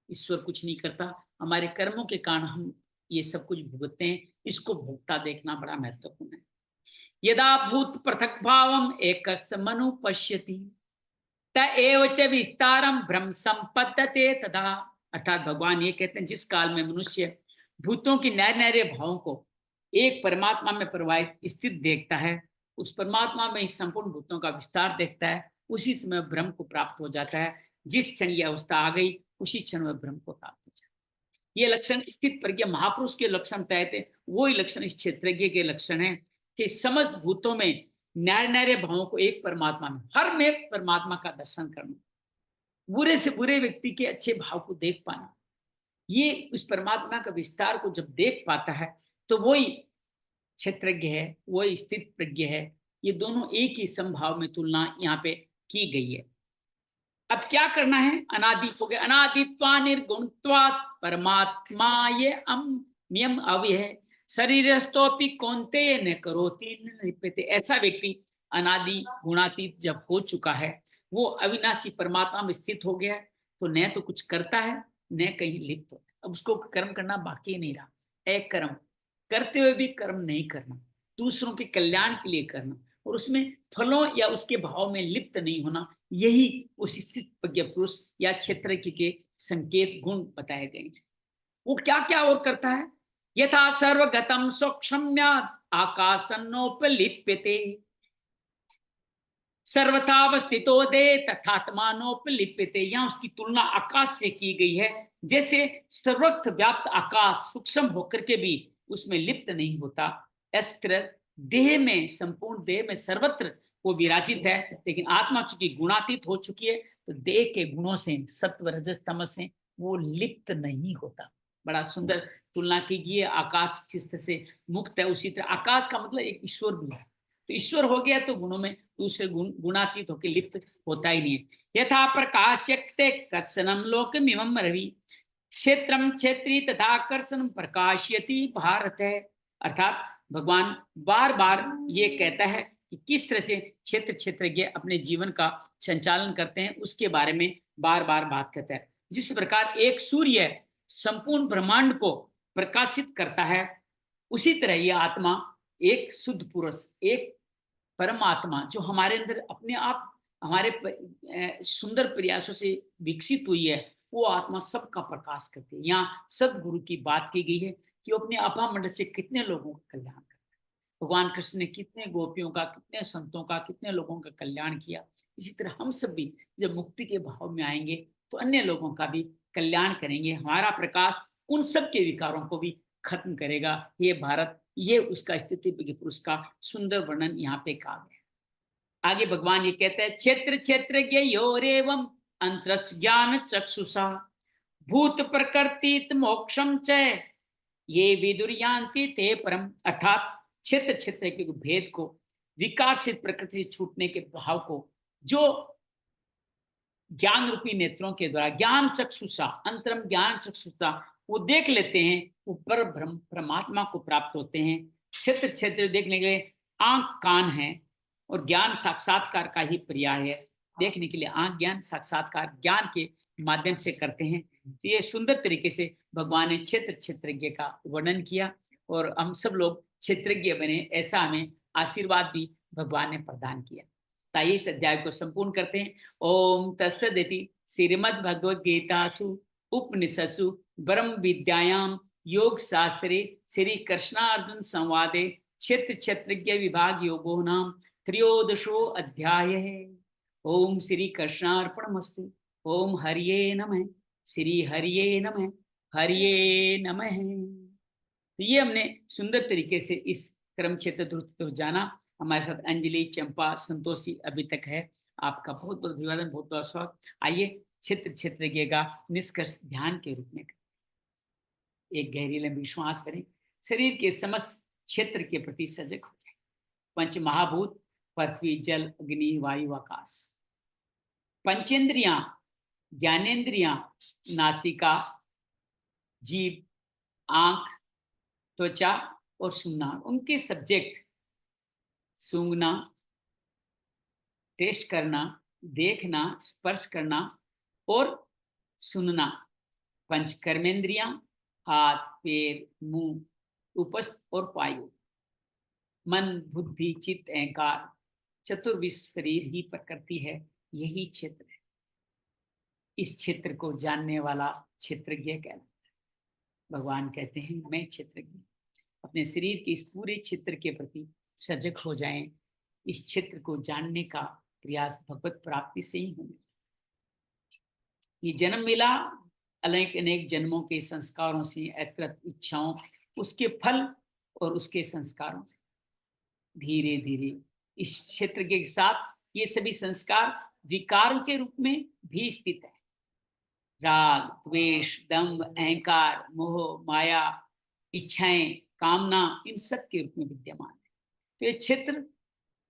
ईश्वर कुछ नहीं करता, हमारे कर्मों के कारण हम ये सब कुछ भुगतते हैं, इसको भोगता देखना बड़ा महत्वपूर्ण है। यदा भूत पृथक भावम एकस्त मनु पश्यति त एव च विस्तारम ब्रह्म संपद्यते तदा। अर्थात भगवान ये कहते हैं, जिस काल में मनुष्य भूतों की नए नए भावों को एक परमात्मा में प्रवाहित स्थित देखता है, उस परमात्मा में इस संपूर्ण भूतों का विस्तार देखता है, उसी समय ब्रह्म को प्राप्त हो जाता है। जिस क्षण यह अवस्था आ गई उसी क्षण में ब्रह्म को प्राप्त हो जाता है। ये लक्षण स्थित प्रज्ञ महापुरुष के लक्षण तय थे, वही लक्षण इस क्षेत्रज्ञ के लक्षण है कि समस्त भूतों में न्यारे न्यारे भावों को एक परमात्मा में, हर में परमात्मा का दर्शन करना, बुरे से बुरे व्यक्ति के अच्छे भाव को देख पाना, ये उस परमात्मा का विस्तार को जब देख पाता है तो वही क्षेत्रज्ञ है, वही स्थित प्रज्ञ है। ये दोनों एक ही संभाव में तुलना यहाँ पे की गई है। अब क्या करना है? अनादि हो गया, अनादित्वा निर्गुणत्वात् परमात्मा ये नियम अव्यय शरीरस्थोपि कौन्ते न करोति न लिप्यते। ऐसा व्यक्ति अनादि गुणातीत जब हो चुका है, वो अविनाशी परमात्मा में स्थित हो गया है, तो न तो कुछ करता है न कहीं लिप्त होता है। अब उसको कर्म करना बाकी नहीं रहा, एक कर्म करते हुए भी कर्म नहीं करना, दूसरों के कल्याण के लिए करना, और उसमें फलों या उसके भाव में लिप्त नहीं होना, यही उस स्थित प्रज्ञ पुरुष या क्षेत्र के संकेत गुण बताए गए। वो क्या क्या और करता है? यथा सर्वगतम सूक्ष्म्यात् आकाशन्नोपलिप्यते सर्वथावस्थितो दे तथात्मानोपलिप्यते। यहाँ उसकी तुलना आकाश से की गई है, जैसे सर्वत्र व्याप्त आकाश सूक्ष्म होकर के भी उसमें लिप्त नहीं होता, इस तरह देह में, संपूर्ण देह में सर्वत्र वो विराजित है, लेकिन आत्मा चूंकि गुणातीत हो चुकी है तो देह के गुणों से, सत्व रजस तमस से वो लिप्त नहीं होता। बड़ा सुंदर तुलना की गई है। आकाश जिस तरह से मुक्त है, उसी तरह आकाश का मतलब एक ईश्वर भी है। तो ईश्वर हो गया तो गुणों में दूसरे गुणातीत होकर लिप्त होता ही नहीं है। यथा प्रकाश्यते कर्षणम लोकमिमं रवि क्षेत्रम क्षेत्री तथा कर्षण प्रकाशयति भारत है। अर्थात भगवान बार बार ये कहता है कि किस तरह से क्षेत्र क्षेत्रज्ञ अपने जीवन का संचालन करते हैं, उसके बारे में बार बार बात करता है। जिस प्रकार एक सूर्य संपूर्ण ब्रह्मांड को प्रकाशित करता है, उसी तरह यह आत्मा एक शुद्ध पुरुष, एक परमात्मा जो हमारे अंदर अपने आप हमारे सुंदर प्रयासों से विकसित हुई है, वो आत्मा सबका प्रकाश करती है। यहाँ सदगुरु की बात की गई है कि वो अपने आभा मंडल से कितने लोगों का कल्याण करता है। भगवान कृष्ण ने कितने गोपियों का, कितने संतों का, कितने लोगों का कल्याण किया। इसी तरह हम सब भी जब मुक्ति के भाव में आएंगे तो अन्य लोगों का भी कल्याण करेंगे। हमारा प्रकाश उन सब के विकारों को भी खत्म करेगा। ये भारत, ये उसका स्थिति पुरुष का सुंदर वर्णन यहाँ पे कहा गया। आगे भगवान ये कहते हैं, क्षेत्र क्षेत्रज्ञ योरेवम अंतरिक्ष ज्ञान चक्षुषा भूत प्रकृति मोक्षम च ये विदुर्यांति ते परम। अर्थात क्षेत्र क्षेत्र के भेद को, विकासित प्रकृति से छूटने के भाव को जो ज्ञान रूपी नेत्रों के द्वारा, ज्ञान चक्षुषा, अंतरम ज्ञान चक्षुषा, वो देख लेते हैं, वो पर ब्रह्म परमात्मा को प्राप्त होते हैं। क्षेत्र क्षेत्र देखने के लिए आंख कान है, और ज्ञान साक्षात्कार का ही पर्याय है। देखने के लिए आंख ज्ञान साक्षात्कार ज्ञान के माध्यम से करते हैं। तो ये सुंदर तरीके से भगवान ने क्षेत्र क्षेत्रज्ञ का वर्णन किया, और हम सब लोग क्षेत्रज्ञ बने, ऐसा हमें आशीर्वाद भी भगवान ने प्रदान किया। ताइए इस अध्याय को संपूर्ण करते हैं। ओम तत्सदिति श्रीमद् भगवद गीतासु उपनिषत्सु ब्रह्म विद्यायाम योग शास्त्रे श्री कृष्णार्जुन संवादे क्षेत्र क्षेत्रज्ञ विभाग योगो नाम त्रयोदशो अध्याय है। ओम श्री कृष्णार्पणमस्तु। ओम हरिये नमः। श्री हरिये नमः। हरिये नमः। तो ये हमने सुंदर तरीके से इस क्रम क्षेत्र तो जाना। हमारे साथ अंजलि, चंपा, संतोषी अभी तक है। आपका बहुत बहुत अभिवादन, बहुत बहुत स्वागत। आइए क्षेत्र क्षेत्रज्ञ का निष्कर्ष ध्यान के रूप में एक गहरी लंबी श्वास करें। शरीर के समस्त क्षेत्र के प्रति सजग हो जाए। पंच महाभूत पृथ्वी, जल, अग्नि, वायु, आकाश। पंचेंद्रियां, ज्ञानेन्द्रियां, नासिका, जीभ, आंख, त्वचा और सुनना, उनके सब्जेक्ट सूंघना, टेस्ट करना, देखना, स्पर्श करना और सुनना। पंच कर्मेंद्रियां, हाथ, पैर, मुंह, उपस्थ और पायु। मन, बुद्धि, चित्त, अहंकार, चतुर्विश शरीर ही प्रकृति है। यही क्षेत्र है। इस क्षेत्र को जानने वाला क्षेत्रज्ञ कहलाता है। भगवान कहते हैं, मैं क्षेत्रज्ञ। अपने शरीर के इस पूरे क्षेत्र के प्रति सजग हो जाएं। इस क्षेत्र को जानने का प्रयास भगवत प्राप्ति से ही होने। ये जन्म मिला अनेक अनेक जन्मों के संस्कारों से, अतृप्त इच्छाओं, उसके फल और उसके संस्कारों से धीरे धीरे इस क्षेत्र के साथ ये सभी संस्कार विकारों के रूप में भी स्थित है। राग, द्वेष, दंभ, अहंकार, मोह, माया, इच्छाएं, कामना, इन सब के रूप में विद्यमान है। तो ये क्षेत्र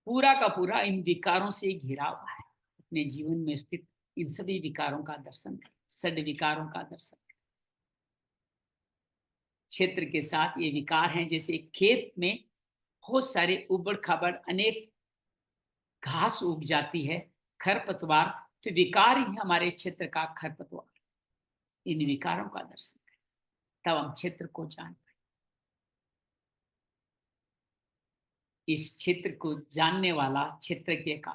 पूरा का पूरा इन विकारों से घिरा हुआ है। अपने जीवन में स्थित इन सभी विकारों का दर्शन करें, षड विकारों का दर्शन करें। क्षेत्र के साथ ये विकार हैं, जैसे खेत में बहुत सारे उबड़ खाबड़ अनेक घास उग जाती है, खरपतवार, तो विकार ही हमारे क्षेत्र का खरपतवार। इन विकारों का दर्शन करें, तब हम क्षेत्र को जान पाए। इस क्षेत्र को जानने वाला क्षेत्रज्ञ का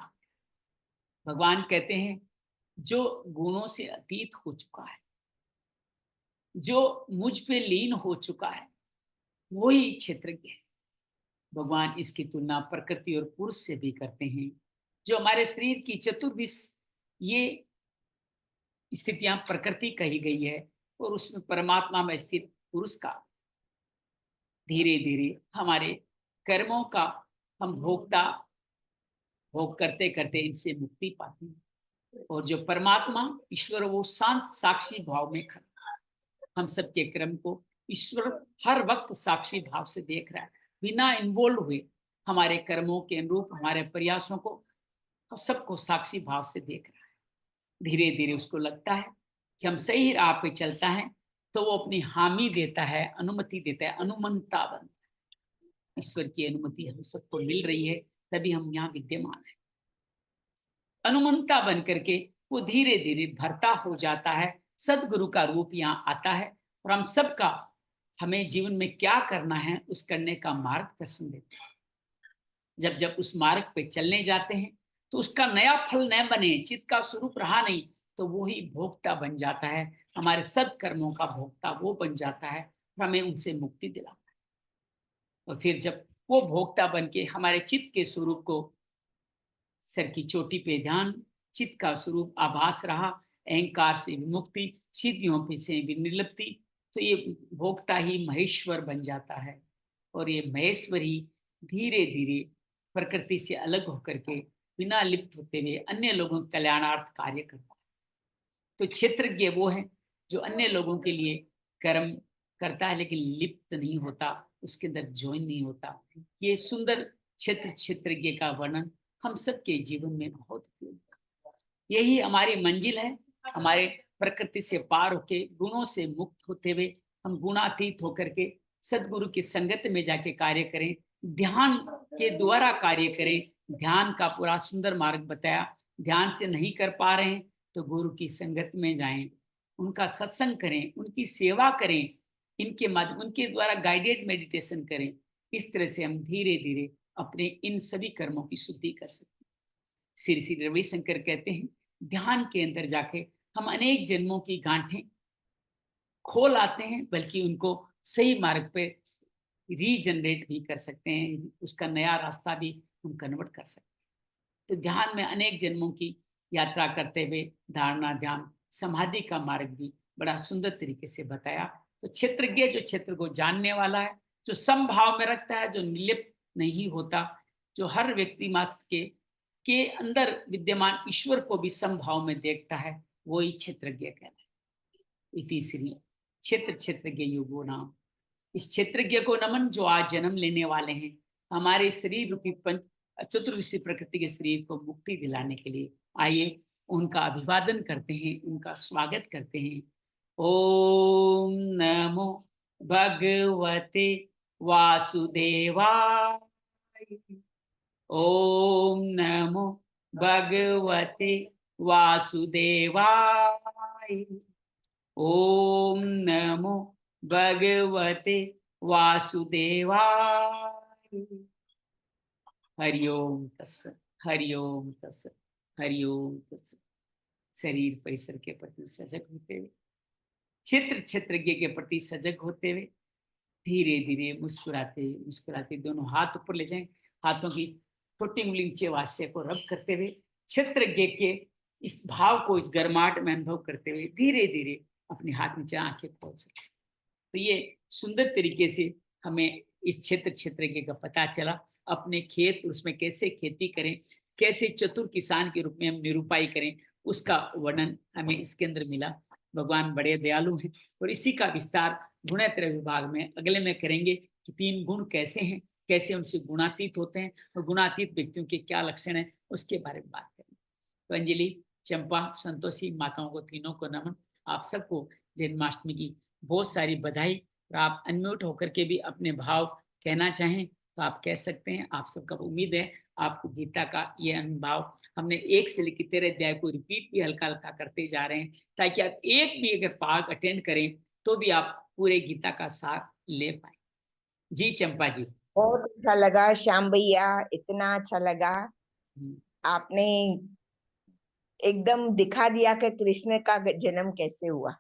भगवान कहते हैं, जो गुणों से अतीत हो चुका है, जो मुझ पे लीन हो चुका है, वही क्षेत्रज्ञ है। भगवान इसकी तुलना प्रकृति और पुरुष से भी करते हैं। जो हमारे शरीर की चतुर्विश ये स्थितियां प्रकृति कही गई है, और उसमें परमात्मा में स्थित पुरुष का धीरे धीरे हमारे कर्मों का हम भोग करते करते इनसे मुक्ति पाते हैं। और जो परमात्मा ईश्वर वो शांत साक्षी भाव में खड़ा, हम सबके कर्म को ईश्वर हर वक्त साक्षी भाव से देख रहा है, बिना इन्वॉल्व हुए हमारे कर्मों के अनुरूप हमारे प्रयासों को सबको साक्षी भाव से देख रहा है। धीरे धीरे उसको लगता है कि हम सही राह पे चलता है, तो वो अपनी हामी देता है, अनुमति देता है, अनुमंता बनता है। ईश्वर की अनुमति हम सबको मिल रही है, तभी हम यहाँ विद्यमान है। अनुमंता बन करके वो धीरे धीरे भरता हो जाता है, सदगुरु का रूप यहाँ आता है, और हम सबका हमें जीवन में क्या करना है उस करने का मार्गदर्शन देते हैं। जब जब उस मार्ग पे चलने जाते हैं तो उसका नया फल न बने, चित्त का स्वरूप रहा नहीं, तो वो ही भोक्ता बन जाता है, हमारे सत्कर्मों का भोक्ता वो बन जाता है, और हमें उनसे मुक्ति दिलाता है। और फिर जब वो भोक्ता बन के हमारे चित्त के स्वरूप को, सर की चोटी पे ध्यान, चित्त का स्वरूप आभास रहा, अहंकार से विमुक्ति, सिद्धियों पे से निर्लिप्ति, तो ये भोक्ता ही महेश्वर बन जाता है। और ये महेश्वर ही धीरे धीरे प्रकृति से अलग होकर के बिना लिप्त होते हुए अन्य लोगों के कल्याणार्थ कार्य करता है। तो क्षेत्रज्ञ वो है जो अन्य लोगों के लिए कर्म करता है, लेकिन लिप्त नहीं होता, उसके अंदर ज्वाइन नहीं होता। ये सुंदर क्षेत्रज्ञ का वर्णन हम सबके जीवन में बहुत उपयोगी है। यही हमारी मंजिल है, हमारे प्रकृति से पार होके गुणों से मुक्त होते हुए हम गुणातीत होकर के सदगुरु की संगत में जाके कार्य करें, ध्यान के द्वारा कार्य करें। ध्यान का पूरा सुंदर मार्ग बताया। ध्यान से नहीं कर पा रहे हैं तो गुरु की संगत में जाएं, उनका सत्संग करें, उनकी सेवा करें, इनके माध्यम उनके द्वारा गाइडेड मेडिटेशन करें। इस तरह से हम धीरे धीरे अपने इन सभी कर्मों की शुद्धि कर सकते हैं। श्री श्री रविशंकर कहते हैं, ध्यान के अंदर जाके हम अनेक जन्मों की गांठें खोल आते हैं, बल्कि उनको सही मार्ग पे रीजनरेट भी कर सकते हैं, उसका नया रास्ता भी हम कन्वर्ट कर सकते हैं। तो ध्यान में अनेक जन्मों की यात्रा करते हुए धारणा, ध्यान, समाधि का मार्ग भी बड़ा सुंदर तरीके से बताया। तो क्षेत्रज्ञ जो क्षेत्र को जानने वाला है, जो समभाव में रखता है, जो निर्लिप्त नहीं होता, जो हर व्यक्ति मात्र के अंदर विद्यमान ईश्वर को भी समभाव में देखता है, वो ही क्षेत्रज्ञ कहलाता है। इति श्री क्षेत्रज्ञ योगो नाम। इस क्षेत्रज्ञ को नमन जो आज जन्म लेने वाले हैं, हमारे शरीर रूपी पंच चतुर्विषय प्रकृति के शरीर को मुक्ति दिलाने के लिए। आइए उनका अभिवादन करते हैं, उनका स्वागत करते हैं। ओम नमो भगवते वासुदेवाय। ओम नमो भगवते वासुदेवाय। ओम नमो भगवते वासुदेवाय। हरिओम तत्सत, हरिओम तत्सत, हरिओम तत्सत। शरीर परिसर के प्रति सजग होते हुए, क्षेत्रज्ञ के प्रति सजग होते हुए, धीरे धीरे मुस्कुराते मुस्कुराते दोनों हाथ ऊपर ले जाएं, हाथों की छोटी उंगली नीचे वास्य को रब करते हुए क्षेत्रज्ञ के इस भाव को, इस गर्माहट में अनुभव करते हुए धीरे धीरे अपने हाथ नीचे आंखें खोल सके। तो ये सुंदर तरीके से हमें इस क्षेत्रज्ञ का पता चला। अपने खेत उसमें कैसे खेती करें, कैसे चतुर किसान के रूप में हम निरूपाई करें, उसका वर्णन हमें इसके अंदर मिला। भगवान बड़े दयालु हैं, और इसी का विस्तार गुणत्रय विभाग में अगले में करेंगे कि 3 गुण कैसे हैं, कैसे उनसे गुणातीत होते हैं, और गुणातीत व्यक्तियों के क्या लक्षण हैं, उसके बारे में बात करेंगे। तो अंजलि, चंपा, संतोषी माताओं को तीनों को नमन। आप सबको जन्माष्टमी की बहुत सारी बधाई। और आप अनम्यूट होकर के भी अपने भाव कहना चाहें तो आप कह सकते हैं। आप सबका उम्मीद है आपको गीता का ये अनुभव, हमने 1 से लेकर 13 अध्याय को रिपीट भी हल्का हल्का करते जा रहे हैं, ताकि आप एक भी अगर पाठ अटेंड करें तो भी आप पूरे गीता का सार ले पाए। जी चंपा जी। बहुत अच्छा लगा श्याम भैया, इतना अच्छा लगा। आपने एकदम दिखा दिया कि कृष्ण का जन्म कैसे हुआ।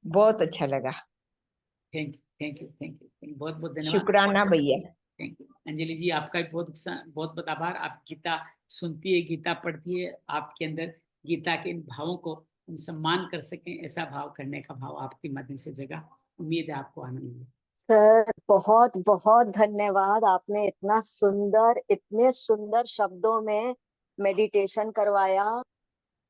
बहुत अच्छा लगा। Thank you, thank you, thank you, बहुत बहुत धन्यवाद। शुक्राना भैया। थैंक यू अंजलि जी, आपका भी बहुत बहुत बहुत आभार। आप गीता सुनती है, गीता पढ़ती है, आपके अंदर गीता के इन भावों को हम सम्मान कर सकें, ऐसा भाव करने का भाव आपके माध्यम से जगा। उम्मीद है आपको आनंद मिले। सर बहुत बहुत धन्यवाद, आपने इतने सुंदर शब्दों में मेडिटेशन करवाया।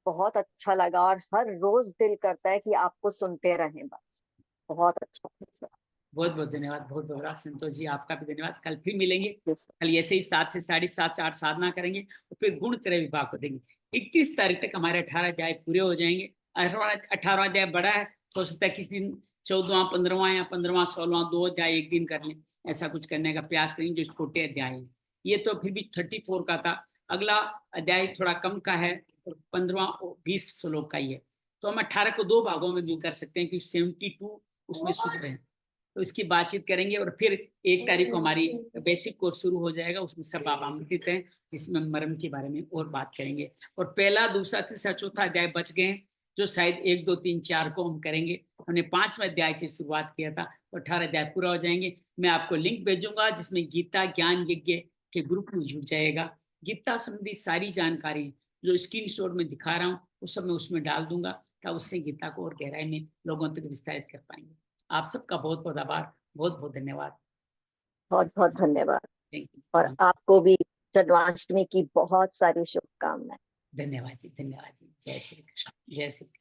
बहुत अच्छा लगा और हर रोज दिल करता है कि आपको सुनते रहें बस। बहुत अच्छा है सर। बहुत बहुत धन्यवाद, बहुत बहुत संतोष जी, आपका भी धन्यवाद। कल फिर मिलेंगे। Yes, sir. कल ऐसे ही 7 से 7:30 8 साधना करेंगे और फिर गुण त्रय विभाग को देंगे। 31 तारीख तक हमारे 18 अध्याय पूरे हो जाएंगे। 18वां अध्याय बड़ा है, तो हो सकता है किसी दिन 14वां 15वां या 15वां 16वां 2 अध्याय एक दिन कर लें। ऐसा कुछ करने का प्रयास करेंगे जो छोटे अध्याय हैं। ये तो फिर भी 34 का था। अगला अध्याय थोड़ा कम का है, 15वां 20 श्लोक का ही है। तो हम 18 को 2 भागों में भी कर सकते हैं, क्योंकि 72 उसमें सूत्र है। तो इसकी बातचीत करेंगे और फिर 1 तारीख को हमारी बेसिक कोर्स शुरू हो जाएगा। उसमें सब आप आमंत्रित हैं, जिसमें हम मर्म के बारे में और बात करेंगे। और पहला, दूसरा, तीसरा, चौथा अध्याय बच गए हैं, जो शायद 1 2 3 4 को हम करेंगे। हमने 5वें अध्याय से शुरुआत किया था, तो 18 अध्याय पूरा हो जाएंगे। मैं आपको लिंक भेजूंगा, जिसमें गीता ज्ञान यज्ञ के ग्रुप में जुड़ जाएगा। गीता संबंधी सारी जानकारी जो स्क्रीन शॉट में दिखा रहा हूँ, वो सब मैं उसमें डाल दूंगा, ताकि उससे गीता को और गहराई में लोगों तक विस्तारित कर पाएंगे। आप सबका बहुत बहुत आभार, बहुत बहुत धन्यवाद। बहुत बहुत धन्यवाद। थैंक और यू। आपको भी जन्माष्टमी की बहुत सारी शुभकामनाएं। धन्यवाद जी, धन्यवाद जी। जय श्री कृष्ण, जय श्री कृष्ण।